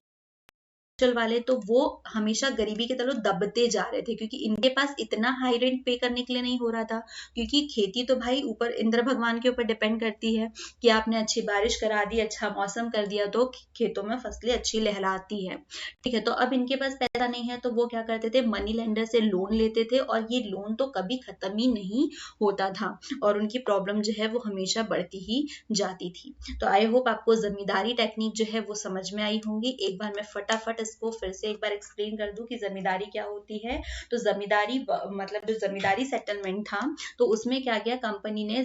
वाले तो वो हमेशा गरीबी के तले दबते जा रहे थे, क्योंकि इनके पास इतना हाई रेंट पे करने के लिए नहीं हो रहा था, क्योंकि खेती तो भाई ऊपर इंद्र भगवान के ऊपर डिपेंड करती है कि आपने अच्छी बारिश करा दी, अच्छा मौसम कर दिया तो खेतों में फसलें अच्छी लहराती है। ठीक है, तो अब इनके पास पैसा नहीं है तो वो क्या करते थे, मनी लेंडर से लोन लेते थे, और ये लोन तो कभी खत्म ही नहीं होता था, और उनकी प्रॉब्लम जो है वो हमेशा बढ़ती ही जाती थी। तो आई होप आपको जमींदारी टेक्निक जो है वो समझ में आई होंगी। एक बार मैं फटाफट इसको फिर से एक बार एक्सप्लेन कर दूं कि जमींदारी क्या होती है। तो जमींदारी मतलब जो जमींदारी सेटलमेंट था, तो उसमें क्या किया, कंपनी ने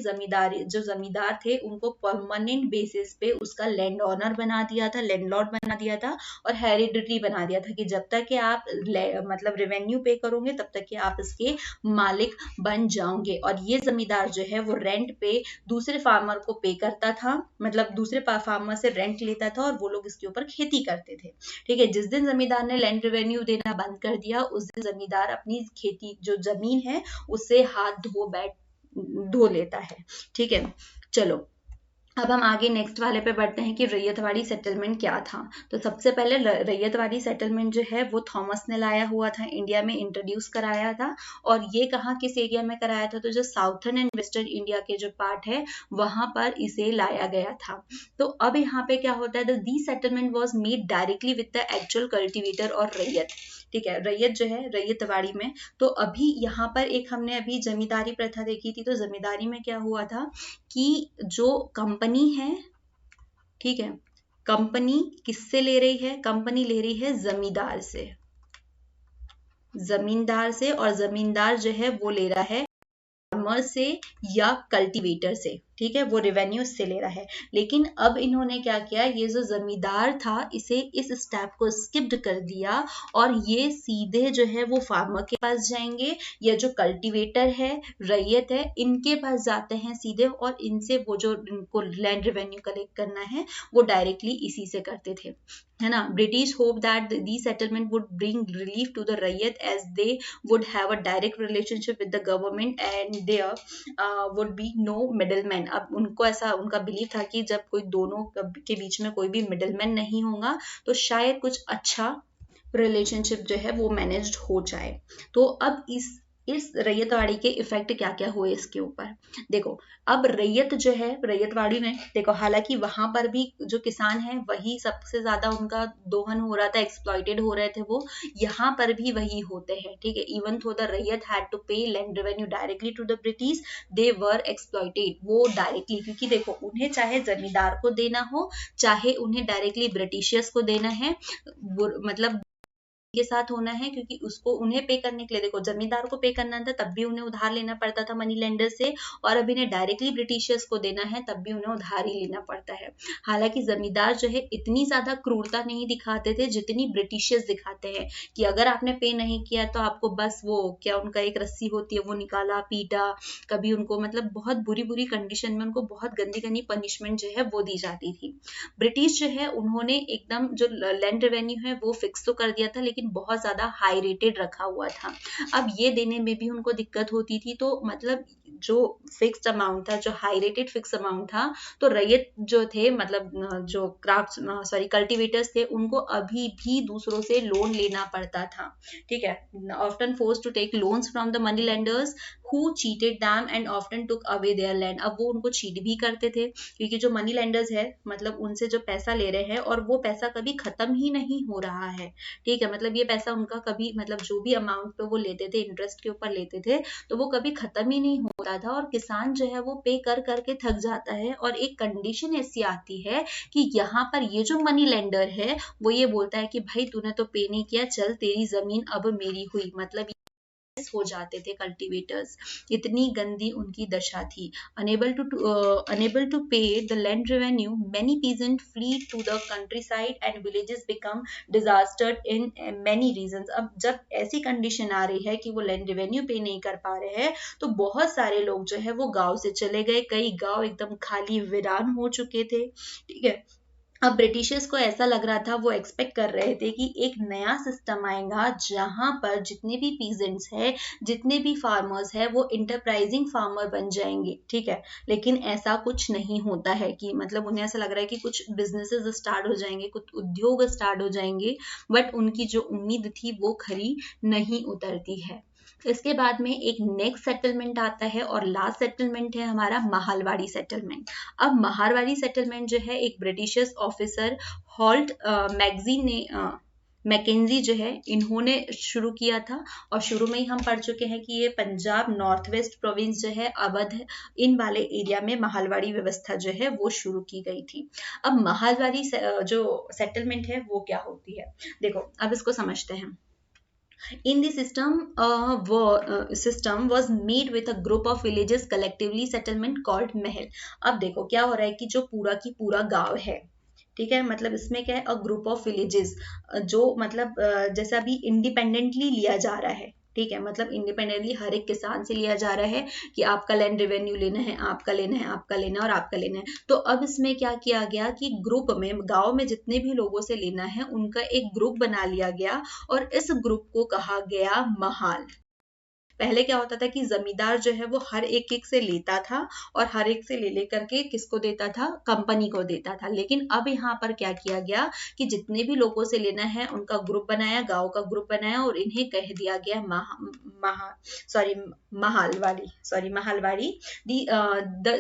जो जमींदार थे उनको परमानेंट बेसिस पे उसका लैंड ऑनर बना दिया था, लैंडलॉर्ड बना दिया था, और हेरिडिटरी बना दिया था कि जब तक कि आप मतलब रेवेन्यू पे करोगे तब तक कि आप इसके मालिक बन जाओगे। और ये जमींदार जो है वो रेंट पे दूसरे फार्मर को पे करता था, मतलब दूसरे फार्मर से रेंट लेता था और वो लोग इसके ऊपर खेती करते थे। ठीक है, जिस दिन जमींदार ने लैंड रेवेन्यू देना बंद कर दिया, उस दिन जमींदार अपनी खेती जो जमीन है उससे हाथ धो लेता है। ठीक है, चलो अब हम आगे नेक्स्ट वाले पे बढ़ते हैं कि रैयतवाड़ी सेटलमेंट क्या था। तो सबसे पहले रैयतवाड़ी सेटलमेंट जो है वो थॉमस ने लाया हुआ था, इंडिया में इंट्रोड्यूस कराया था। और ये कहाँ किस एरिया में कराया था, तो जो साउथर्न एंड वेस्टर्न इंडिया के जो पार्ट है वहां पर इसे लाया गया था। तो अब यहाँ पे क्या होता है, the settlement was made directly with the actual cultivator और रैयत। ठीक है, रैयत जो है रैयतवाड़ी में, तो अभी यहाँ पर एक हमने अभी जमींदारी प्रथा देखी थी। तो जमींदारी में क्या हुआ था कि जो कंपनी है, ठीक है, कंपनी किससे ले रही है, कंपनी ले रही है जमींदार से, और जमींदार जो है वो ले रहा है फार्मर से या कल्टीवेटर से। ठीक है, वो रेवेन्यू से ले रहा है। लेकिन अब इन्होंने क्या किया, ये जो जमींदार था इसे इस स्टेप को स्किप्ड कर दिया और ये सीधे जो है वो फार्मर के पास जाएंगे, या जो कल्टीवेटर है, रैयत है, इनके पास जाते हैं सीधे, और इनसे वो जो इनको लैंड रेवेन्यू कलेक्ट करना है वो डायरेक्टली इसी से करते थे, है ना। British hope that the settlement would bring relief to the ryot as they would have a direct relationship with the government and there would be no middleman. अब उनको ऐसा उनका बिलीव था कि जब कोई दोनों के बीच में कोई भी मिडलमैन नहीं होगा तो शायद कुछ अच्छा रिलेशनशिप जो है वो मैनेज्ड हो जाए। तो अब इस रैयतवाड़ी के इफेक्ट क्या क्या हुए इसके ऊपर देखो। अब रैयत जो है रैयतवाड़ी में देखो, हालांकि वहां पर भी जो किसान है वही सबसे ज्यादा उनका दोहन हो रहा था, एक्सप्लॉइटेड हो रहे थे वो, यहाँ पर भी वही होते हैं। ठीक है, even though the ryot had to pay land revenue directly to the British, they were exploited, वो डायरेक्टली, क्योंकि देखो उन्हें चाहे जमींदार को देना हो चाहे उन्हें डायरेक्टली ब्रिटिशियर्स को देना है, मतलब के साथ होना है, क्योंकि उसको उन्हें पे करने के लिए देखो जमींदार को पे करना था तब भी उन्हें उधार लेना पड़ता था मनी लेंडर से, और अब इन्हें डायरेक्टली ब्रिटिशियर्स को देना है तब भी उन्हें उधार ही लेना पड़ता है। हालांकि जमींदार जो है इतनी ज्यादा क्रूरता नहीं दिखाते थे जितनी ब्रिटिशियर्स दिखाते हैं, कि अगर आपने पे नहीं किया तो आपको बस वो क्या उनका एक रस्सी होती है वो निकाला, पीटा, कभी उनको मतलब बहुत बुरी बुरी कंडीशन में उनको बहुत गंदी गंदी पनिशमेंट जो है वो दी जाती थी। ब्रिटिश जो है उन्होंने एकदम जो लैंड रेवेन्यू है वो फिक्स तो कर दिया था, लेकिन बहुत ज्यादा हाई रेटेड रखा हुआ था। अब ये देने में भी उनको दिक्कत होती थी, तो मतलब जो फिक्स्ड अमाउंट था, जो हाई रेटेड फिक्स अमाउंट था, तो रैयत जो थे मतलब जो कल्टीवेटर्स थे उनको अभी भी दूसरों से लोन लेना पड़ता था। ठीक है, often forced to take loans from the money lenders who cheated them and often took away their land। अब वो उनको चीट भी करते थे, क्योंकि जो मनी लेंडर्स है मतलब उनसे जो पैसा ले रहे हैं और वो पैसा कभी खत्म ही नहीं हो रहा है। ठीक है, मतलब ये पैसा उनका कभी मतलब जो भी अमाउंट पे वो लेते थे इंटरेस्ट के ऊपर लेते थे तो वो कभी खत्म ही नहीं होता था, और किसान जो है वो पे कर करके थक जाता है। और एक कंडीशन ऐसी आती है कि यहाँ पर ये जो मनी लेंडर है वो ये बोलता है कि भाई तूने तो पे नहीं किया, चल तेरी जमीन अब मेरी हुई, मतलब हो जाते थे कल्टीवेटर्स, इतनी गंदी उनकी दशा थी। unable to pay the land revenue, many peasants flee to the countryside and villages become disastered in many reasons। अब जब ऐसी कंडीशन आ रही है कि वो लैंड रेवेन्यू पे नहीं कर पा रहे हैं तो बहुत सारे लोग जो है वो गांव से चले गए, कई गांव एकदम खाली वीरान हो चुके थे। ठीक है, अब ब्रिटिशर्स को ऐसा लग रहा था, वो एक्सपेक्ट कर रहे थे कि एक नया सिस्टम आएगा जहां पर जितने भी पीजेंट्स हैं, जितने भी फार्मर्स हैं वो इंटरप्राइजिंग फार्मर बन जाएंगे। ठीक है, लेकिन ऐसा कुछ नहीं होता है कि मतलब उन्हें ऐसा लग रहा है कि कुछ बिजनेसेस स्टार्ट हो जाएंगे, कुछ उद्योग स्टार्ट हो जाएंगे, बट उनकी जो उम्मीद थी वो खरी नहीं उतरती है। इसके बाद में एक नेक्स्ट सेटलमेंट आता है और लास्ट सेटलमेंट है हमारा महालवाड़ी सेटलमेंट। अब महालवाड़ी सेटलमेंट जो है एक ब्रिटिशर्स ऑफिसर हॉल्ट मैगजीन ने मैकेंजी जो है इन्होंने शुरू किया था। और शुरू में ही हम पढ़ चुके हैं कि ये पंजाब नॉर्थ वेस्ट प्रोविंस जो है, अवध, इन वाले एरिया में महालवाड़ी व्यवस्था जो है वो शुरू की गई थी। अब महालवाड़ी जो सेटलमेंट है वो क्या होती है, देखो अब इसको समझते हैं। In the system was made with a group of villages collectively settlement called महल। अब देखो क्या हो रहा है कि जो पूरा की पूरा गांव है, ठीक है, मतलब इसमें क्या है, अ ग्रुप ऑफ विलेजेस, जो मतलब जैसे अभी इंडिपेंडेंटली लिया जा रहा है, ठीक है, मतलब इंडिपेंडेंटली हर एक किसान से लिया जा रहा है कि आपका लैंड रेवेन्यू लेना है, आपका लेना है, आपका लेना है और आपका लेना है। तो अब इसमें क्या किया गया कि ग्रुप में, गांव में जितने भी लोगों से लेना है उनका एक ग्रुप बना लिया गया और इस ग्रुप को कहा गया महाल। पहले क्या होता था कि जमींदार जो है वो हर एक एक से लेता था और हर एक से ले लेकर के किसको देता था, कंपनी को देता था। लेकिन अब यहाँ पर क्या किया गया कि जितने भी लोगों से लेना है उनका ग्रुप बनाया, गांव का ग्रुप बनाया और इन्हें कह दिया गया Mahalwari. The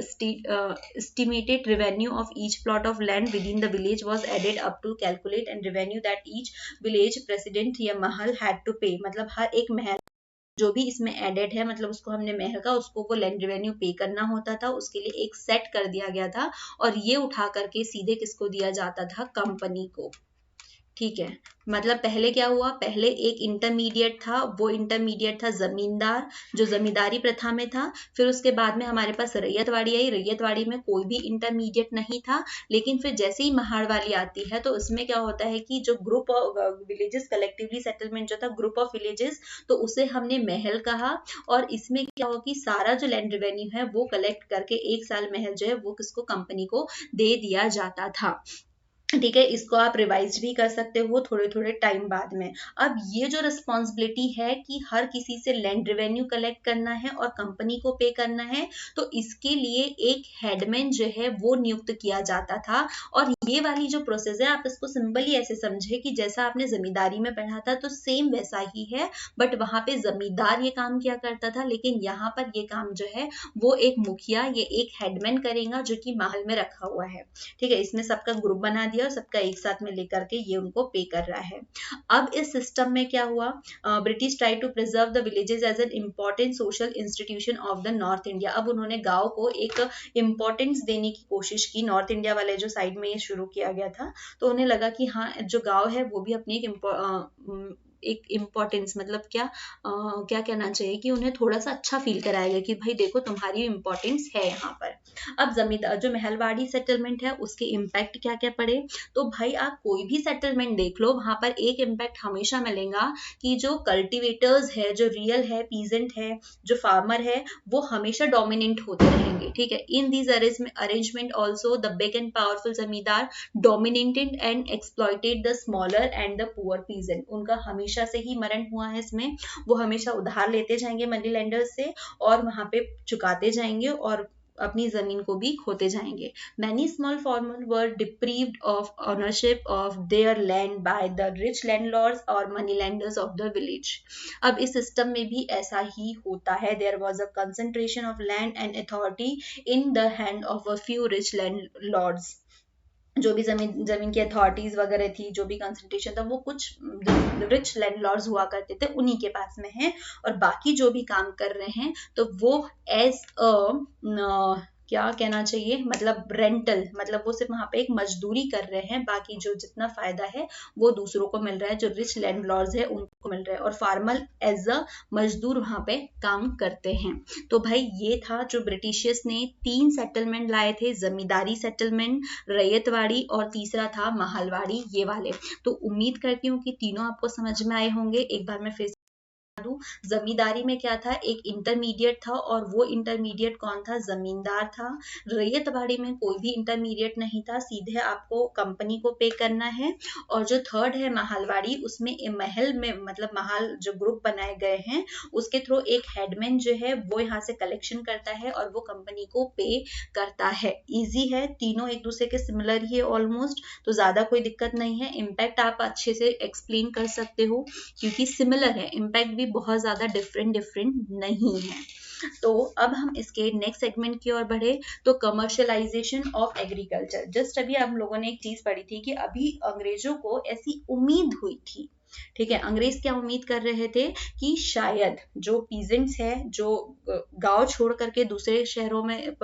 estimated revenue of each plot of land within the village was added up to calculate and revenue that each village president या महल had to pay। मतलब हर एक महल जो भी इसमें एडेड है, मतलब उसको हमने महल का, उसको वो लैंड रेवेन्यू पे करना होता था, उसके लिए एक सेट कर दिया गया था और ये उठा करके सीधे किसको दिया जाता था, कंपनी को। ठीक है, मतलब पहले क्या हुआ, पहले एक इंटरमीडिएट था, वो इंटरमीडिएट था जमींदार, जो जमींदारी प्रथा में था। फिर उसके बाद में हमारे पास रैयतवाड़ी आई, रैयतवाड़ी में कोई भी इंटरमीडिएट नहीं था। लेकिन फिर जैसे ही महालवाड़ी आती है तो उसमें क्या होता है कि जो group of villages collectively settlement जो था, ग्रुप ऑफ विलेजेस, तो उसे हमने महल कहा। और इसमें क्या हुआ कि सारा जो लैंड रेवेन्यू है वो कलेक्ट करके एक साल महल जो है वो किसको, कंपनी को दे दिया जाता था। ठीक है, इसको आप रिवाइज भी कर सकते हो थोड़े थोड़े टाइम बाद में। अब ये जो रिस्पॉन्सिबिलिटी है कि हर किसी से लैंड रेवेन्यू कलेक्ट करना है और कंपनी को पे करना है, तो इसके लिए एक हेडमैन जो है वो नियुक्त किया जाता था। और ये वाली जो प्रोसेस है, आप इसको सिंपली ऐसे समझे कि जैसा आपने जमींदारी में पढ़ा था तो सेम वैसा ही है, बट वहां पे जमींदार ये काम किया करता था, लेकिन यहाँ पर ये काम जो है वो एक मुखिया, ये एक हेडमैन करेगा जो कि महल में रखा हुआ है। ठीक है, इसमें सबका ग्रुप बना दिया और सबका एक साथ में लेकर के ये उनको पे कर रहा है। अब इस सिस्टम में क्या हुआ, British try to preserve the villages as an important social institution of the north India. अब उन्होंने गांव को एक इम्पोर्टेंस देने की कोशिश की, नॉर्थ इंडिया वाले जो साइड में ये शुरू किया गया था, तो उन्हें लगा कि हाँ, जो गांव है वो भी अपनी एक इम्पोर्टेंस, मतलब क्या कहना चाहिए कि उन्हें थोड़ा सा अच्छा फील कराएगा कि भाई देखो तुम्हारी इम्पोर्टेंस है यहाँ पर। अब जमींदार जो महलवाड़ी सेटलमेंट है उसके इम्पैक्ट क्या क्या पड़े, तो भाई आप कोई भी सेटलमेंट देख लो, वहां पर एक इम्पैक्ट हमेशा मिलेगा कि जो कल्टिवेटर्स है, जो रियल है, पीजेंट है, जो फार्मर है, वो हमेशा डोमिनेंट होते रहेंगे। ठीक है, in these arrangement also the big and powerful zamindar dominated and exploited the smaller and the poor peasant. उनका हमेशा से ही मरण हुआ है इसमें, वो हमेशा उधार लेते जाएंगे मनी लैंडर्स से और वहां पे चुकाते जाएंगे और अपनी जमीन को भी खोते जाएंगे। Many small farmers were deprived of ownership of their land by the rich landlords or money lenders of the village। अब इस सिस्टम में भी ऐसा ही होता है। There was a concentration of land and authority in the hand of a few rich landlords। जो भी जमीन की अथॉरिटीज वगैरह थी, जो भी कंसंट्रेशन था, वो कुछ रिच लैंडलॉर्ड्स हुआ करते थे, उन्हीं के पास में है। और बाकी जो भी काम कर रहे हैं तो वो एज अ क्या कहना चाहिए, मतलब रेंटल, मतलब वो सिर्फ वहां पे एक मजदूरी कर रहे हैं, बाकी जो जितना फायदा है वो दूसरों को मिल रहा है, जो रिच लैंडलॉर्ड्स है उनको मिल रहा है, और फार्मर एज अ मजदूर वहां पे काम करते हैं। तो भाई ये था जो ब्रिटिशर्स ने 3 सेटलमेंट लाए थे, जमींदारी सेटलमेंट, रैयतवाड़ी और तीसरा था महलवाड़ी, ये वाले। तो उम्मीद करती हूँ कि तीनों आपको समझ में आए होंगे। एक बार मैं फिर जमींदारी में क्या था, एक इंटरमीडिएट था और वो इंटरमीडिएट कौन था, जमींदार था। रैयतवाड़ी में कोई भी इंटरमीडिएट नहीं था, सीधे आपको कंपनी को पे करना है। और जो थर्ड है महलवाड़ी, उसमें महल में, मतलब महल जो ग्रुप बनाए गए हैं उसके थ्रू एक हेडमैन जो है वो यहाँ से कलेक्शन करता है और वो कंपनी को पे करता है। इजी है, तीनों एक दूसरे के सिमिलर ही है ऑलमोस्ट, तो ज्यादा कोई दिक्कत नहीं है। इम्पैक्ट आप अच्छे से एक्सप्लेन कर सकते हो क्योंकि सिमिलर है, इम्पैक्ट भी बहुत ज्यादा डिफरेंट नहीं है। तो अब हम इसके नेक्स्ट सेगमेंट की ओर बढ़े, तो कमर्शियलाइजेशन ऑफ एग्रीकल्चर। जस्ट अभी हम लोगों ने एक चीज पढ़ी थी कि अभी अंग्रेजों को ऐसी उम्मीद हुई थी, ठीक है, अंग्रेज क्या उम्मीद कर रहे थे कि शायद जो पीजेंट्स है, जो गांव छोड़ करके दूसरे शहरों में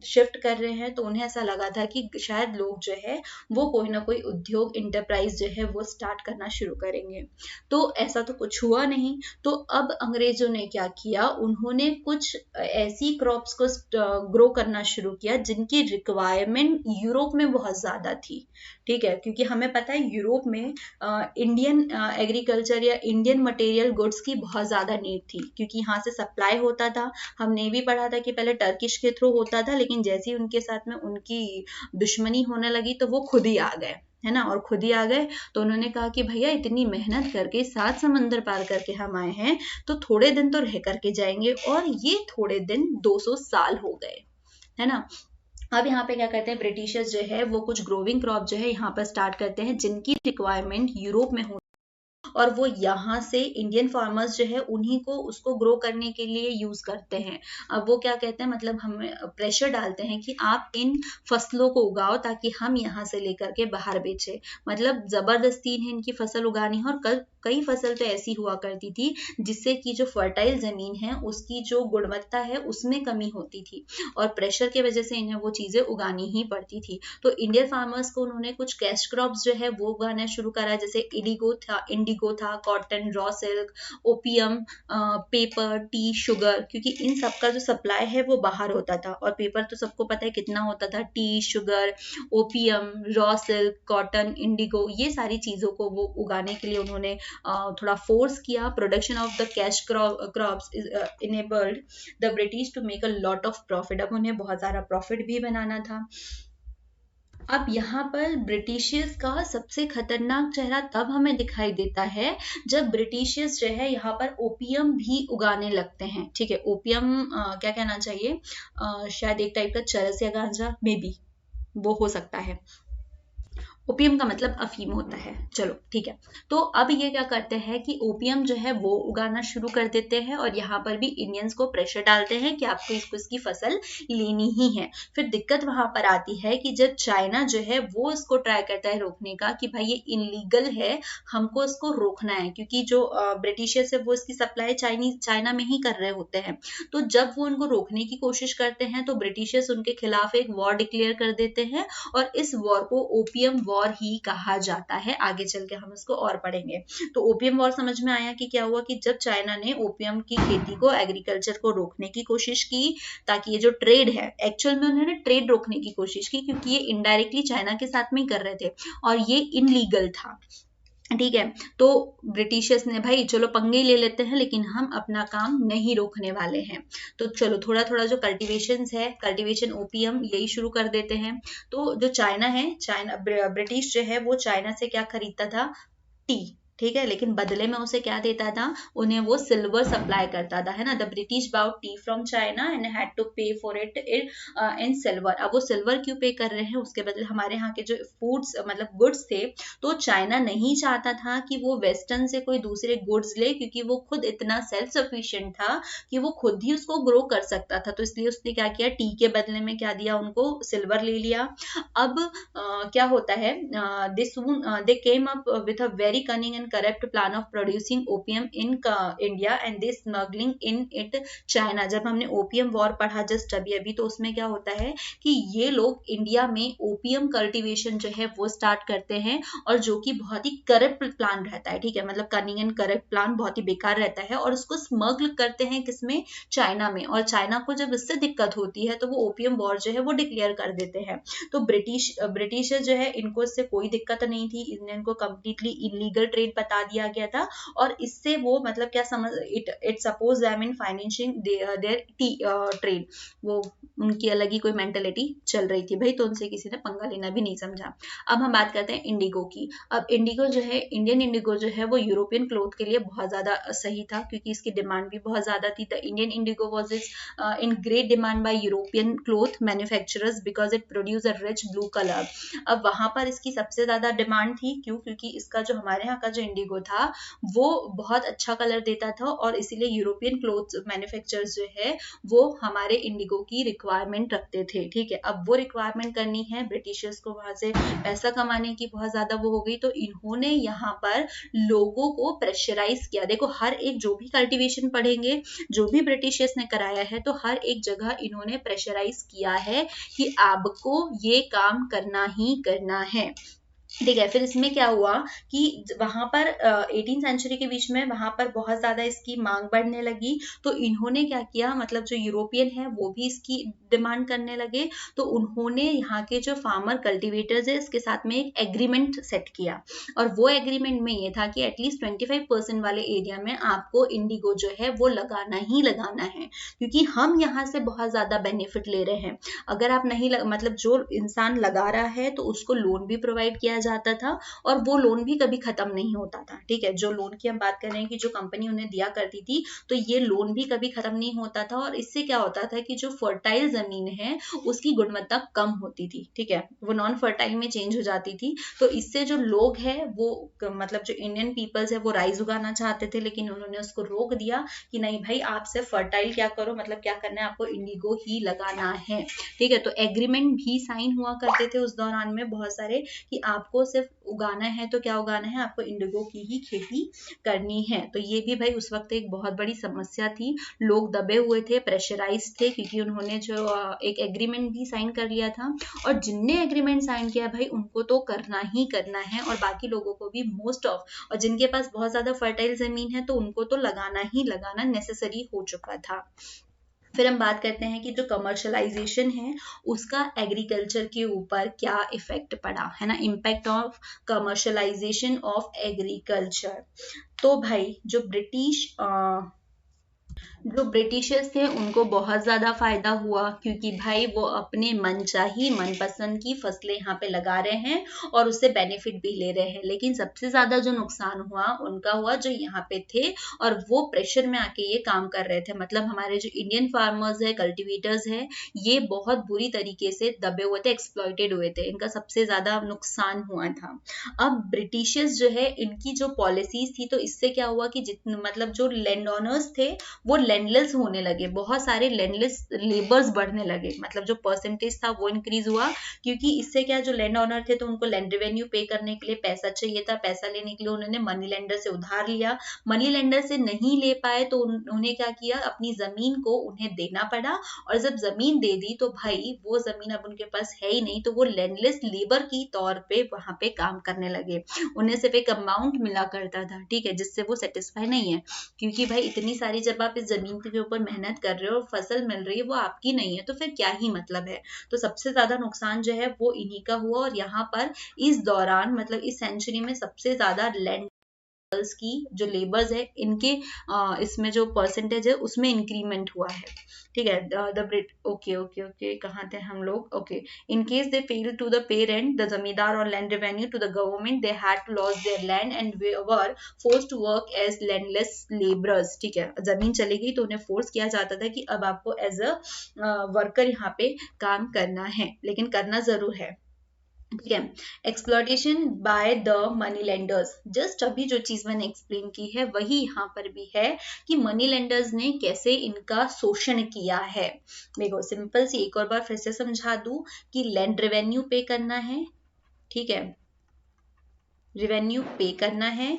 शिफ्ट कर रहे हैं, तो उन्हें ऐसा लगा था कि शायद लोग जो है वो कोई ना कोई उद्योग इंटरप्राइज जो है वो स्टार्ट करना शुरू करेंगे। तो ऐसा तो कुछ हुआ नहीं। तो अब अंग्रेजों ने क्या किया, उन्होंने कुछ ऐसी क्रॉप्स को ग्रो करना शुरू किया जिनकी रिक्वायरमेंट यूरोप में बहुत ज्यादा थी, ठीक है, क्योंकि हमें पता है यूरोप में इंडियन एग्रीकल्चर या इंडियन मटेरियल गुड्स की बहुत ज्यादा नीड थी, क्योंकि यहाँ से सप्लाई होता था। हमने भी पढ़ा था कि पहले टर्किश के थ्रू होता था, लेकिन जैसे ही उनके साथ में उनकी दुश्मनी होने लगी तो वो खुद ही आ गए, है ना, और खुद ही आ गए। तो उन्होंने कहा कि भैया इतनी मेहनत करके 7 समंदर पार करके हम आए हैं, तो थोड़े दिन तो रह करके जाएंगे, और ये थोड़े दिन 200 साल हो गए, है ना। अब यहाँ पे क्या करते हैं, ब्रिटिशर्स जो है वो कुछ ग्रोविंग क्रॉप जो है यहाँ पर स्टार्ट करते हैं जिनकी रिक्वायरमेंट यूरोप में हो, और वो यहाँ से इंडियन फार्मर्स जो है उन्हीं को उसको ग्रो करने के लिए यूज करते हैं। अब वो क्या कहते हैं, मतलब हमें प्रेशर डालते हैं कि आप इन फसलों को उगाओ ताकि हम यहाँ से लेकर के बाहर बेचे, मतलब जबरदस्ती इन्हें इनकी फसल उगानी है। और कई फसल तो ऐसी हुआ करती थी जिससे कि जो फर्टाइल जमीन है उसकी जो गुणवत्ता है उसमें कमी होती थी, और प्रेशर की वजह से इन्हें वो चीजें उगानी ही पड़ती थी। तो इंडियन फार्मर्स को उन्होंने कुछ कैश क्रॉप्स जो है वो उगाना शुरू करा, जैसे इंडिगो था, cotton, raw silk, opium, paper, T, sugar, क्योंकि इन सब का जो सप्लाई है वो बाहर होता था। और पेपर तो सबको पता है कितना होता था, T, sugar, opium, raw silk, cotton, Indigo, ये सारी चीजों को वो उगाने के लिए उन्होंने थोड़ा फोर्स किया। Production of the cash crops enabled the British to make a lot of profit. अब उन्हें बहुत सारा प्रॉफिट भी बनाना था। अब यहाँ पर ब्रिटिशर्स का सबसे खतरनाक चेहरा तब हमें दिखाई देता है जब ब्रिटिशर्स जो है यहाँ पर ओपियम भी उगाने लगते हैं, ठीक है। ओपियम क्या कहना चाहिए, शायद एक टाइप का चरस या गांजा, मे बी वो हो सकता है। ओपियम का मतलब अफीम होता है, चलो ठीक है। तो अब ये क्या करते हैं कि ओपियम जो है वो उगाना शुरू कर देते हैं, और यहाँ पर भी इंडियंस को प्रेशर डालते हैं कि आपको इसकी फसल लेनी ही है। फिर दिक्कत वहां पर आती है कि जब चाइना जो है वो इसको ट्राई करता है रोकने का कि भाई ये इनलीगल है, हमको इसको रोकना है, क्योंकि जो ब्रिटिशर्स है वो इसकी सप्लाई चाइना में ही कर रहे होते हैं। तो जब वो उनको रोकने की कोशिश करते हैं तो ब्रिटिशर्स उनके खिलाफ एक वॉर डिक्लेयर कर देते हैं, और इस वॉर को ओपियम वॉर ही कहा जाता है। आगे चल के हम इसको और पढ़ेंगे। तो ओपियम वॉर समझ में आया कि क्या हुआ कि जब चाइना ने ओपियम की खेती को, एग्रीकल्चर को रोकने की कोशिश की, ताकि ये जो ट्रेड है, एक्चुअल में उन्होंने ट्रेड रोकने की कोशिश की, क्योंकि ये इनडायरेक्टली चाइना के साथ में ही कर रहे थे और ये इनलीगल था, ठीक है। तो ब्रिटिशर्स ने भाई चलो पंगे ले लेते हैं, लेकिन हम अपना काम नहीं रोकने वाले हैं। तो चलो थोड़ा थोड़ा जो कल्टीवेशन ओपियम यही शुरू कर देते हैं। तो जो चाइना है, ब्रिटिश जो है वो चाइना से क्या खरीदता था, टी, ठीक है, लेकिन बदले में उसे क्या देता था, उन्हें वो सिल्वर सप्लाई करता था, है ना। The British bought tea from China and had to pay for it in silver. अब वो सिल्वर क्यों पे कर रहे हैं, उसके बदले हमारे यहाँ के जो फूड्स मतलब गुड्स थे, तो चाइना नहीं चाहता था कि वो वेस्टर्न से कोई दूसरे गुड्स ले, क्योंकि वो खुद इतना सेल्फ सफिशिएंट था कि वो खुद ही उसको ग्रो कर सकता था। तो इसलिए उसने क्या किया, टी के बदले में क्या दिया उनको, सिल्वर ले लिया। अब क्या होता है, they came up with a very cunning and corrupt plan of producing opium in India and they smuggling in it China। जब हमने ओपियम वॉर पढ़ा जस्ट अभी तो उसमें क्या होता है कि ये लोग इंडिया में ओपियम कल्टीवेशन जो है वो स्टार्ट करते हैं, और जो कि बहुत ही करप्ट प्लान रहता है, ठीक है, मतलब कनिंग एंड करप्ट प्लान बहुत ही बेकार रहता है, और उसको स्मगल करते हैं किसमें, चाइना में। और चाइना को जब इससे दिक्कत होती है तो वो ओपियम वॉर जो है वो डिक्लेयर कर देते हैं। तो ब्रिटिश जो है इनको इससे कोई दिक्कत नहीं थी, इनको कंप्लीटली इलीगल ट्रेड बता दिया गया था, और इससे वो मतलब क्या समझ, it suppose I mean financing their trade, वो उनकी अलग ही कोई मेंटेलिटी चल रही थी भाई, तो उनसे किसी ने पंगा लेना भी नहीं समझा। अब हम बात करते हैं इंडिगो की। अब इंडिगो जो है, इंडियन इंडिगो जो है वो यूरोपियन क्लोथ के लिए बहुत ज्यादा सही था, क्योंकि इसकी डिमांड भी बहुत ज्यादा थी। The Indian Indigo was in great demand by European cloth manufacturers because it produce a rich blue colour. अब वहां पर इसकी सबसे ज्यादा डिमांड थी, क्यों, क्योंकि इसका जो हमारे यहाँ का जो इंडिगो था वो बहुत अच्छा कलर देता था और इसीलिए यूरोपियन क्लोथ्स मैन्युफैक्चरर्स जो है वो हमारे इंडिगो की रिक्वायरमेंट रखते थे। ठीक है, अब वो रिक्वायरमेंट करनी है, ब्रिटिशर्स को वहां से पैसा कमाने की बहुत ज्यादा वो हो गई, तो इन्होंने यहाँ पर लोगों को प्रेशराइज किया। देखो हर एक जो भी कल्टीवेशन पढ़ेंगे, जो भी ब्रिटिशर्स ने कराया है, तो हर एक जगह इन्होंने प्रेशराइज किया है कि आपको ये काम करना ही करना है। ठीक है, फिर इसमें क्या हुआ कि वहां पर 18 सेंचुरी के बीच में वहां पर बहुत ज्यादा इसकी मांग बढ़ने लगी, तो इन्होंने क्या किया, मतलब जो यूरोपियन है वो भी इसकी डिमांड करने लगे, तो उन्होंने यहाँ के जो फार्मर कल्टीवेटर्स है इसके साथ में एक एग्रीमेंट सेट किया, और वो एग्रीमेंट में ये था कि एटलीस्ट 25% वाले एरिया में आपको इंडिगो जो है वो लगाना ही लगाना है, क्योंकि हम यहाँ से बहुत ज्यादा बेनिफिट ले रहे हैं। अगर आप नहीं मतलब जो इंसान लगा रहा है तो उसको लोन भी प्रोवाइड किया जाता था, और वो लोन भी कभी खत्म नहीं होता था। ठीक है, जो लोन की हम बात कर रहे हैं कि जो कंपनी उन्हें दिया करती थी, तो ये लोन भी कभी खत्म नहीं होता था, और इससे क्या होता था कि जो फर्टाइल जमीन है उसकी गुणवत्ता कम होती थी। ठीक है, वो नॉन फर्टाइल में चेंज हो जाती थी, तो इससे जो लोग हैं वो मतलब जो इंडियन पीपल्स है वो राइस उगाना चाहते थे, लेकिन उन्होंने उसको रोक दिया कि नहीं भाई, आप सिर्फ फर्टाइल क्या करो, मतलब क्या करना है, आपको इंडिगो ही लगाना है। ठीक है, तो एग्रीमेंट भी साइन हुआ करते थे उस दौरान में बहुत सारे, कि आपको सिर्फ उगाना है तो क्या उगाना है, आपको इंडिगो की ही खेती करनी है। तो ये भी भाई उस वक्त एक बहुत बड़ी समस्या थी, लोग दबे हुए थे, प्रेशराइज थे, क्योंकि उन्होंने जो एक एग्रीमेंट भी साइन कर लिया था, और जिनने एग्रीमेंट साइन किया भाई उनको तो करना ही करना है, और बाकी लोगों को भी मोस्ट ऑफ, और जिनके पास बहुत ज्यादा फर्टाइल जमीन है तो उनको तो लगाना ही लगाना नेसेसरी हो चुका था। फिर हम बात करते हैं कि जो कमर्शलाइजेशन है उसका एग्रीकल्चर के ऊपर क्या इफेक्ट पड़ा है ना, impact of commercialisation of agriculture. तो भाई जो ब्रिटिशर्स थे उनको बहुत ज्यादा फायदा हुआ, क्योंकि भाई वो अपने मनचाही मनपसंद की फसलें यहाँ पे लगा रहे हैं और उससे बेनिफिट भी ले रहे हैं। लेकिन सबसे ज्यादा जो नुकसान हुआ उनका हुआ जो यहाँ पे थे और वो प्रेशर में आके ये काम कर रहे थे, मतलब हमारे जो इंडियन फार्मर्स है, कल्टिवेटर्स है, ये बहुत बुरी तरीके से दबे हुए थे, एक्सप्लॉइटेड हुए थे, इनका सबसे ज्यादा नुकसान हुआ था। अब ब्रिटिशर्स जो है इनकी जो पॉलिसीज थी, तो इससे क्या हुआ कि जितने मतलब जो लैंड ओनर्स थे वो लैंडलेस होने लगे, बहुत सारे लैंडलेस लेबर्स बढ़ने लगे, मतलब जो परसेंटेज था वो इंक्रीज हुआ, क्योंकि इससे क्या, जो लैंड ओनर थे तो उनको लैंड रेवेन्यू पे करने के लिए पैसा चाहिए था, पैसा लेने के लिए उन्होंने मनी लेंडर से उधार लिया, मनी लेंडर से नहीं ले पाए तो उन्होंने क्या किया, अपनी जमीन को उन्हें देना पड़ा, और जब जमीन दे दी तो भाई वो जमीन अब उनके पास है ही नहीं, तो वो लैंडलेस लेबर की तौर पे वहां पे काम करने लगे, उन्हें सिर्फ एक अमाउंट मिला करता था। ठीक है, जिससे वो सेटिस्फाई नहीं है, क्योंकि भाई इतनी सारी जब आप इस जमीन के ऊपर मेहनत कर रहे हो और फसल मिल रही है वो आपकी नहीं है, तो फिर क्या ही मतलब है। तो सबसे ज्यादा नुकसान जो है वो इन्हीं का हुआ, और यहाँ पर इस दौरान मतलब इस सेंचुरी में सबसे ज्यादा लैंड की जो लेबर्स है इनके इसमें जो परसेंटेज है उसमें इंक्रीमेंट हुआ है। ठीक है, the Brit okay okay okay कहाँ थे हम लोग, okay, in case they fail to the pay rent the zamindar और land revenue to the government, they had to loss their land and were forced to work as landless labourers. ठीक है, जमीन चली गई तो उन्हें फोर्स किया जाता था कि अब आपको एज अ वर्कर यहाँ पे काम करना है, लेकिन करना जरूर है। ठीक है, exploitation by the money lenders, just अभी जो चीज मैंने एक्सप्लेन की है वही यहाँ पर भी है कि मनी लेंडर्स ने कैसे इनका शोषण किया है। देखो सिंपल सी एक और बार फिर से समझा दूं कि लैंड रेवेन्यू पे करना है, ठीक है, रेवेन्यू पे करना है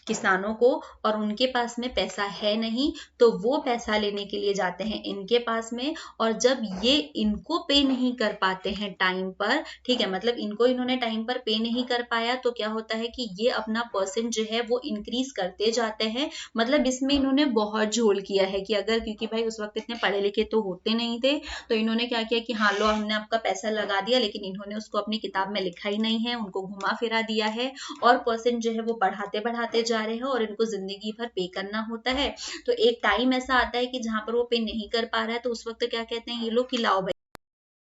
किसानों को, और उनके पास में पैसा है नहीं तो वो पैसा लेने के लिए जाते हैं इनके पास में, और जब ये इनको पे नहीं कर पाते हैं टाइम पर, ठीक है, मतलब इनको इन्होंने टाइम पर पे नहीं कर पाया तो क्या होता है कि ये अपना परसेंट जो है वो इंक्रीज करते जाते हैं। मतलब इसमें इन्होंने बहुत झोल किया है कि अगर, क्योंकि भाई उस वक्त इतने पढ़े लिखे तो होते नहीं थे, तो इन्होंने क्या किया कि हाँ लो हमने आपका पैसा लगा दिया, लेकिन इन्होंने उसको अपनी किताब में लिखा ही नहीं है, उनको घुमा फिरा दिया है, और परसेंट जो है वो बढ़ाते बढ़ाते जा रहे हैं, और इनको जिंदगी भर पे करना होता है। तो एक टाइम ऐसा आता है कि जहां पर वो पे नहीं कर पा रहा है, तो उस वक्त क्या कहते हैं ये लोग कि लाओ भाई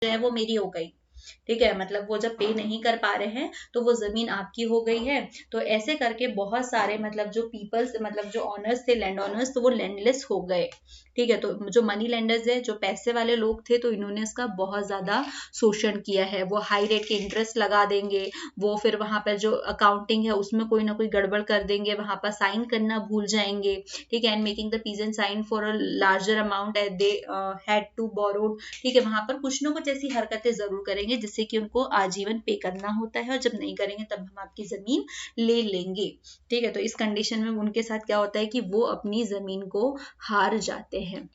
जो है वो मेरी हो गई, ठीक है, मतलब वो जब पे नहीं कर पा रहे हैं तो वो जमीन आपकी हो गई है। तो ऐसे करके बहुत सारे मतलब जो पीपल्स मतलब जो ऑनर्स थे, लैंड ऑनर्स, तो वो लैंडलेस हो गए। ठीक है, तो जो मनी लेंडर्स है, जो पैसे वाले लोग थे, तो इन्होंने इसका बहुत ज्यादा शोषण किया है। वो हाई रेट के इंटरेस्ट लगा देंगे, वो फिर वहां पर जो अकाउंटिंग है उसमें कोई ना कोई गड़बड़ कर देंगे, वहां पर साइन करना भूल जाएंगे। ठीक है, and making the peasant sign for a larger amount at they had to borrowed. ठीक है, वहां पर कुछ ना कुछ ऐसी हरकतें जरूर करेंगे जिससे कि उनको आजीवन पे करना होता है, और जब नहीं करेंगे तब हम आपकी जमीन ले लेंगे। ठीक है, तो इस कंडीशन में उनके साथ क्या होता है कि वो अपनी जमीन को हार जाते हैं।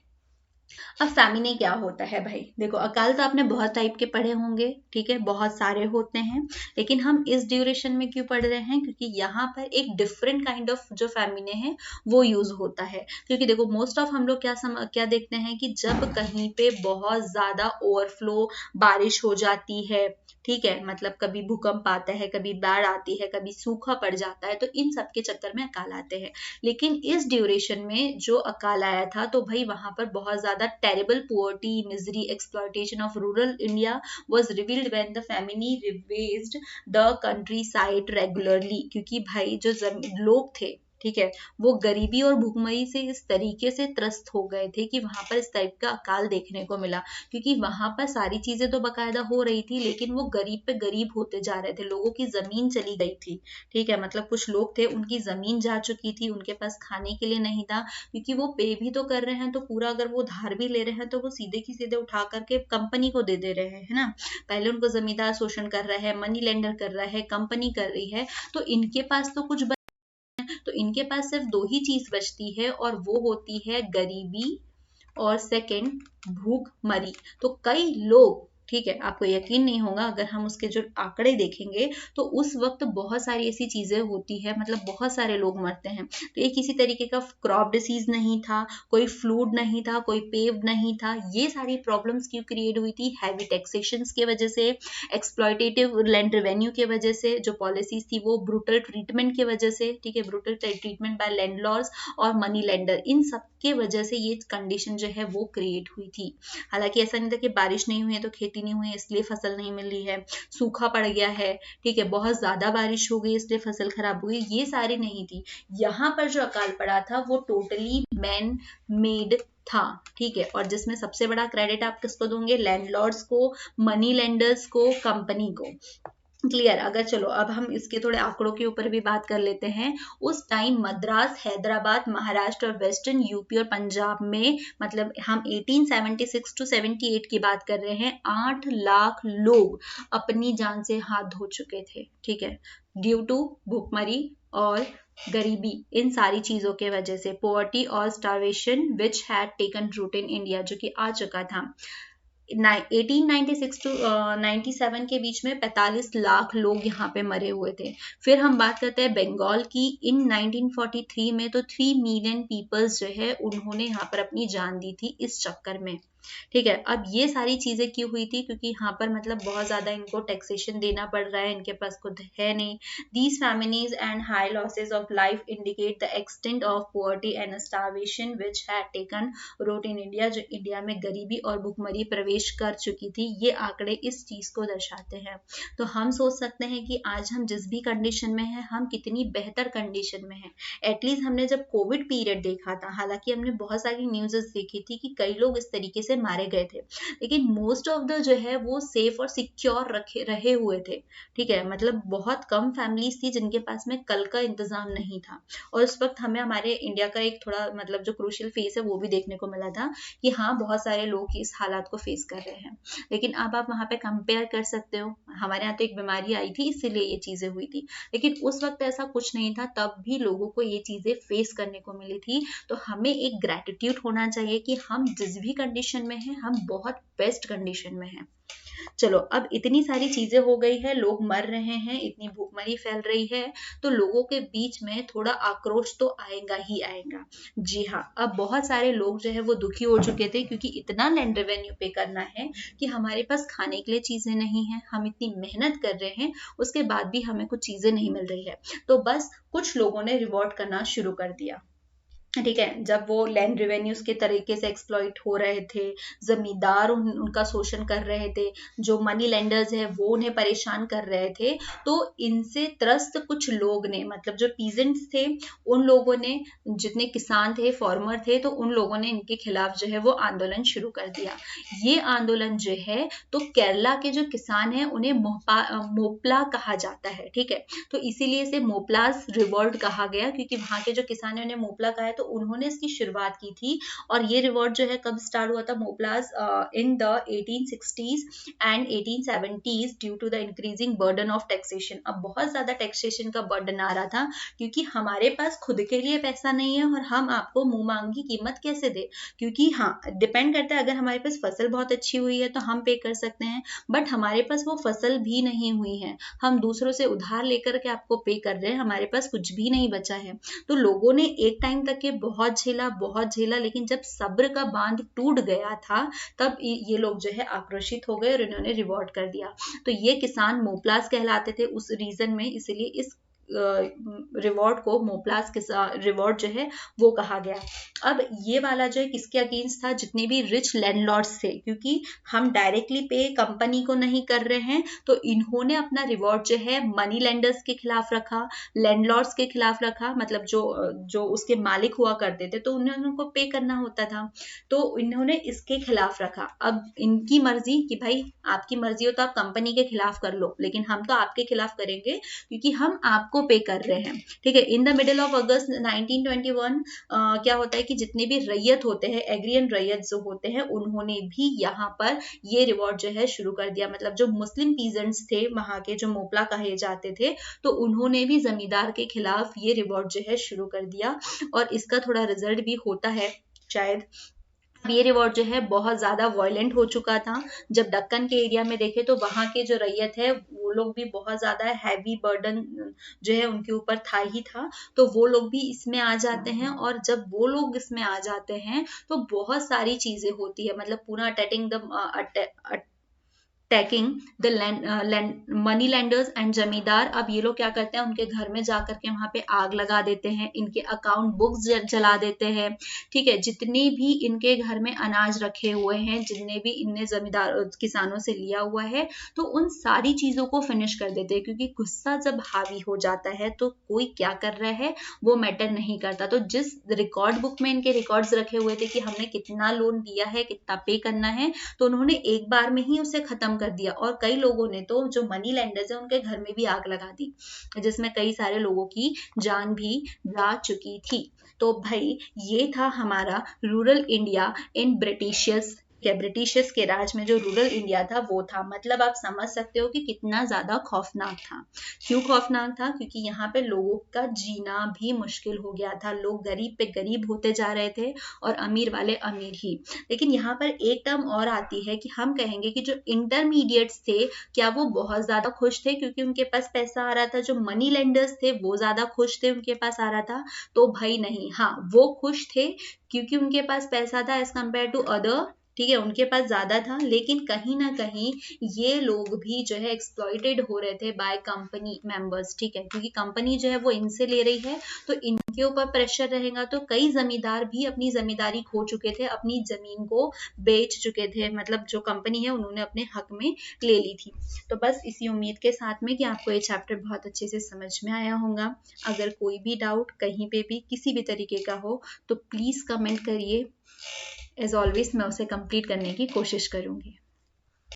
अब फैमिने क्या होता है भाई, देखो अकाल तो आपने बहुत टाइप के पढ़े होंगे, ठीक है, बहुत सारे होते हैं, लेकिन हम इस ड्यूरेशन में क्यों पढ़ रहे हैं, क्योंकि यहाँ पर एक डिफरेंट काइंड ऑफ जो फैमिने है वो यूज होता है। क्योंकि देखो मोस्ट ऑफ हम लोग क्या देखते हैं कि जब कहीं पे बहुत ज्यादा ओवरफ्लो बारिश हो जाती है, ठीक है, मतलब कभी भूकंप आता है, कभी बाढ़ आती है, कभी सूखा पड़ जाता है, तो इन सब के चक्कर में अकाल आते हैं। लेकिन इस ड्यूरेशन में जो अकाल आया था, तो भाई वहां पर बहुत ज्यादा terrible poverty, misery, exploitation of rural India was revealed when the family ravaged the countryside regularly. क्योंकि भाई जो लोग थे, ठीक है, वो गरीबी और भूखमरी से इस तरीके से त्रस्त हो गए थे कि वहां पर इस टाइप का अकाल देखने को मिला। क्योंकि वहां पर सारी चीजें तो बकायदा हो रही थी, लेकिन वो गरीब पे गरीब होते जा रहे थे, लोगों की जमीन चली गई थी। ठीक है, मतलब कुछ लोग थे उनकी जमीन जा चुकी थी, उनके पास खाने के लिए नहीं था, क्योंकि वो पे भी तो कर रहे हैं, तो पूरा अगर वो धार भी ले रहे हैं तो वो सीधे की सीधे उठा करके कंपनी को दे रहे हैं, है ना। पहले उनको जमींदार शोषण कर रहा है, मनी लेंडर कर रहा है, कंपनी कर रही है, तो इनके पास तो कुछ तो इनके पास सिर्फ दो ही चीज बचती है, और वो होती है गरीबी और सेकंड भूखमरी। तो कई लोग, ठीक है, आपको यकीन नहीं होगा अगर हम उसके जो आंकड़े देखेंगे, तो उस वक्त बहुत सारी ऐसी चीजें होती है, मतलब बहुत सारे लोग मरते हैं। तो ये किसी तरीके का क्रॉप डिसीज नहीं था, कोई फ्लूड नहीं था, कोई पेव नहीं था, ये सारी प्रॉब्लम्स क्यों क्रिएट हुई थी, हैवी टैक्सेशन की वजह से, एक्सप्लॉयटेटिव लैंड रेवेन्यू की वजह से, जो पॉलिसीज थी वो ब्रूटल ट्रीटमेंट की वजह से, ठीक है, ब्रूटल ट्रीटमेंट बाय लैंडलॉर्ड्स और मनी लेंडर, इन सब के वजह से ये कंडीशन जो है वो क्रिएट हुई थी। हालांकि ऐसा नहीं था कि बारिश नहीं हुई है तो खेती नहीं हुई है इसलिए फसल नहीं मिल रही है, सूखा पड़ गया है, ठीक है, बहुत ज्यादा बारिश हो गई इसलिए फसल खराब हो गई, ये सारी नहीं थी। यहाँ पर जो अकाल पड़ा था वो टोटली मैन मेड था, ठीक है, और जिसमें सबसे बड़ा क्रेडिट आप किसको दोगे, लैंडलॉर्ड्स को, मनी लेंडर्स को, कंपनी को। क्लियर। अगर चलो अब हम इसके थोड़े आंकड़ों के ऊपर भी बात कर लेते हैं। उस टाइम मद्रास, हैदराबाद, महाराष्ट्र और वेस्टर्न यूपी और पंजाब में, मतलब हम 1876 टू 78 की बात कर रहे हैं, 8 लाख लोग अपनी जान से हाथ धो चुके थे, ठीक है, ड्यू टू भूखमरी और गरीबी, इन सारी चीजों के वजह से, पोवर्टी और starvation which had taken root in India, जो कि आ चुका था। 1896 टू 97 के बीच में 45 लाख लोग यहाँ पे मरे हुए थे। फिर हम बात करते हैं बंगाल की, इन 1943 में तो 3 मिलियन पीपल्स जो है उन्होंने यहाँ पर अपनी जान दी थी इस चक्कर में, ठीक है। अब ये सारी चीजें क्यों हुई थी, क्योंकि यहाँ पर मतलब बहुत ज्यादा इनको टैक्सेशन देना पड़ रहा है, इनके पास खुद है नहीं। These famines and high losses of life indicate the extent of poverty and starvation which had taken root in India, जो इंडिया में गरीबी और भुखमरी प्रवेश कर चुकी थी। ये आंकड़े इस चीज को दर्शाते हैं। तो हम सोच सकते हैं कि आज हम जिस भी कंडीशन में हैं, हम कितनी बेहतर कंडीशन में हैं। एटलीस्ट हमने जब कोविड पीरियड देखा था, हालांकि हमने बहुत सारी न्यूज़ देखी थी कि कई लोग इस तरीके से मारे गए थे, लेकिन मोस्ट ऑफ द जो है वो सेफ और सिक्योर रहे हुए थे, ठीक है, मतलब बहुत कम फैमिलीज थी जिनके पास में कल का इंतजाम नहीं था। और उस वक्त हमें हमारे इंडिया का एक थोड़ा मतलब जो क्रूशियल फेस है वो भी देखने को मिला था कि हाँ बहुत सारे लोग इस हालात को फेस कर रहे हैं। लेकिन अब आप वहां पे कंपेयर कर सकते हो, हमारे यहाँ तो एक बीमारी आई थी इसीलिए ये चीजें हुई थी, लेकिन उस वक्त ऐसा कुछ नहीं था, तब भी लोगों को ये चीजें फेस करने को मिली थी। तो हमें एक ग्रेटिट्यूड होना चाहिए कि हम जिस भी कंडीशन में हैं, हम बहुत बेस्ट कंडीशन में हैं। चलो अब इतनी सारी चीजें हो गई है, लोग मर रहे हैं, इतनी भूखमरी फैल रही है, तो लोगों के बीच में थोड़ा आक्रोश तो आएगा ही आएगा। जी हाँ, अब बहुत सारे लोग जो है वो दुखी हो चुके थे, क्योंकि इतना लैंड रेवेन्यू पे करना है कि हमारे पास खाने के लिए चीजें नहीं है, हम इतनी मेहनत कर रहे हैं उसके बाद भी हमें कुछ चीजें नहीं मिल रही है। तो बस कुछ लोगों ने रिवॉर्ट करना शुरू कर दिया। ठीक है, जब वो लैंड रेवेन्यूज के तरीके से एक्सप्लॉइट हो रहे थे, जमींदार उनका शोषण कर रहे थे, जो मनी लेंडर्स है वो उन्हें परेशान कर रहे थे, तो इनसे त्रस्त कुछ लोग ने, मतलब जो पीजेंट्स थे उन लोगों ने, जितने किसान थे, फार्मर थे, तो उन लोगों ने इनके खिलाफ जो है वो आंदोलन शुरू कर दिया। ये आंदोलन जो है, तो केरला के जो किसान हैं उन्हें मोपला कहा जाता है। ठीक है, तो इसीलिए इसे मोपलास रिवॉल्ट कहा गया, क्योंकि वहां के जो किसान है उन्हें मोपला कहा है, तो उन्होंने इसकी शुरुआत की थी। और ये रिवॉल्ट जो है कब स्टार्ट हुआ था, Moplahs in the 1860s and 1870s due to the increasing burden of taxation. अब बहुत ज्यादा टैक्सेशन का बर्डन आ रहा था, क्योंकि हमारे पास खुद के लिए पैसा नहीं है और हम आपको मुंह मांगी कीमत कैसे दे, क्योंकि हाँ डिपेंड करता है, अगर हमारे पास फसल बहुत अच्छी हुई है तो हम पे कर सकते हैं, बट हमारे पास वो फसल भी नहीं हुई है, हम दूसरों से उधार लेकर के आपको पे कर रहे हैं, हमारे पास कुछ भी नहीं बचा है। तो लोगों ने एक टाइम तक के बहुत झेला, लेकिन जब सब्र का बांध टूट गया था, तब ये लोग जो है आक्रोशित हो गए और इन्होंने रिवॉल्ट कर दिया। तो ये किसान मोपलास कहलाते थे उस रीजन में, इसलिए इस रिवॉर्ड को मोपलास रिवॉर्ड जो है वो कहा गया। अब ये वाला जो है किसके अगेंस्ट था, जितने भी रिच लैंडलॉर्ड्स थे, क्योंकि हम डायरेक्टली पे कंपनी को नहीं कर रहे हैं, तो इन्होंने अपना रिवॉर्ड जो है मनी लेंडर्स के खिलाफ रखा, लैंडलॉर्ड्स के खिलाफ रखा, मतलब जो उसके मालिक हुआ करते थे, तो उन्हें उनको पे करना होता था, तो इन्होंने इसके खिलाफ रखा। अब इनकी मर्जी कि भाई आपकी मर्जी हो तो आप कंपनी के खिलाफ कर लो, लेकिन हम तो आपके खिलाफ करेंगे क्योंकि हम आपको पे कर रहे हैं। ठीक है, इन द मिडिल ऑफ अगस्त 1921 क्या होता है कि जितने भी रैयत होते हैं, एग्रियन रैयत जो होते हैं, उन्होंने भी यहाँ पर ये रिवॉर्ड जो है शुरू कर दिया। मतलब जो मुस्लिम पीजेंट्स थे वहां के, जो मोपला कहे जाते थे, तो उन्होंने भी जमींदार के खिलाफ ये रिवॉर्ड जो है शुरू कर दिया, और इसका थोड़ा रिजल्ट भी होता है शायद। ये रिवॉर्ड जो है बहुत ज्यादा वायलेंट हो चुका था। जब दक्कन के एरिया में देखे तो वहां के जो रैयत है वो लोग भी बहुत ज्यादा हैवी बर्डन जो है उनके ऊपर था ही था, तो वो लोग भी इसमें आ जाते हैं, और जब वो लोग इसमें आ जाते हैं तो बहुत सारी चीजें होती है, मतलब पूरा attacking the tacking the money lenders and जमींदार। अब ये लोग क्या करते हैं, उनके घर में जाकर के वहां पे आग लगा देते हैं, इनके अकाउंट बुक्स जला देते हैं। ठीक है, जितने भी इनके घर में अनाज रखे हुए हैं, जितने भी इनने जमींदार किसानों से लिया हुआ है, तो उन सारी चीजों को फिनिश कर देते हैं, क्योंकि गुस्सा जब हावी हो जाता है तो कोई क्या कर रहा है वो मैटर नहीं करता। तो जिस रिकॉर्ड बुक में इनके रिकॉर्ड्स रखे हुए थे कि हमने कितना लोन दिया है, कितना पे करना है, तो उन्होंने एक बार में ही उसे खत्म कर दिया। और कई लोगों ने तो, जो मनी लेंडर्स है, उनके घर में भी आग लगा दी, जिसमें कई सारे लोगों की जान भी जा चुकी थी। तो भाई ये था हमारा रूरल इंडिया इन ब्रिटिशर्स के राज में जो रूरल इंडिया था वो था। मतलब आप समझ सकते हो कि कितना ज्यादा खौफनाक था। क्यों खौफनाक था, क्योंकि यहाँ पे लोगों का जीना भी मुश्किल हो गया था, लोग गरीब पे गरीब होते जा रहे थे और अमीर वाले अमीर ही। लेकिन यहाँ पर एक टर्म और आती है कि हम कहेंगे कि जो इंटरमीडिएट्स थे, क्या वो बहुत ज्यादा खुश थे क्योंकि उनके पास पैसा आ रहा था, जो मनी लेंडर्स थे वो ज्यादा खुश थे उनके पास आ रहा था? तो भाई नहीं, हाँ वो खुश थे क्योंकि उनके पास पैसा था एज कम्पेयर टू अदर। ठीक है, उनके पास ज्यादा था, लेकिन कहीं ना कहीं ये लोग भी जो है एक्सप्लॉइटेड हो रहे थे बाय कंपनी मेंबर्स। ठीक है, क्योंकि कंपनी जो है वो इनसे ले रही है, तो इनके ऊपर प्रेशर रहेगा। तो कई जमींदार भी अपनी जमींदारी खो चुके थे, अपनी जमीन को बेच चुके थे, मतलब जो कंपनी है उन्होंने अपने हक में ले ली थी। तो बस इसी उम्मीद के साथ में कि आपको ये चैप्टर बहुत अच्छे से समझ में आया होगा। अगर कोई भी डाउट कहीं पे भी किसी भी तरीके का हो तो प्लीज कमेंट करिए। एज ऑलवेज मैं उसे कंप्लीट करने की कोशिश करूंगी।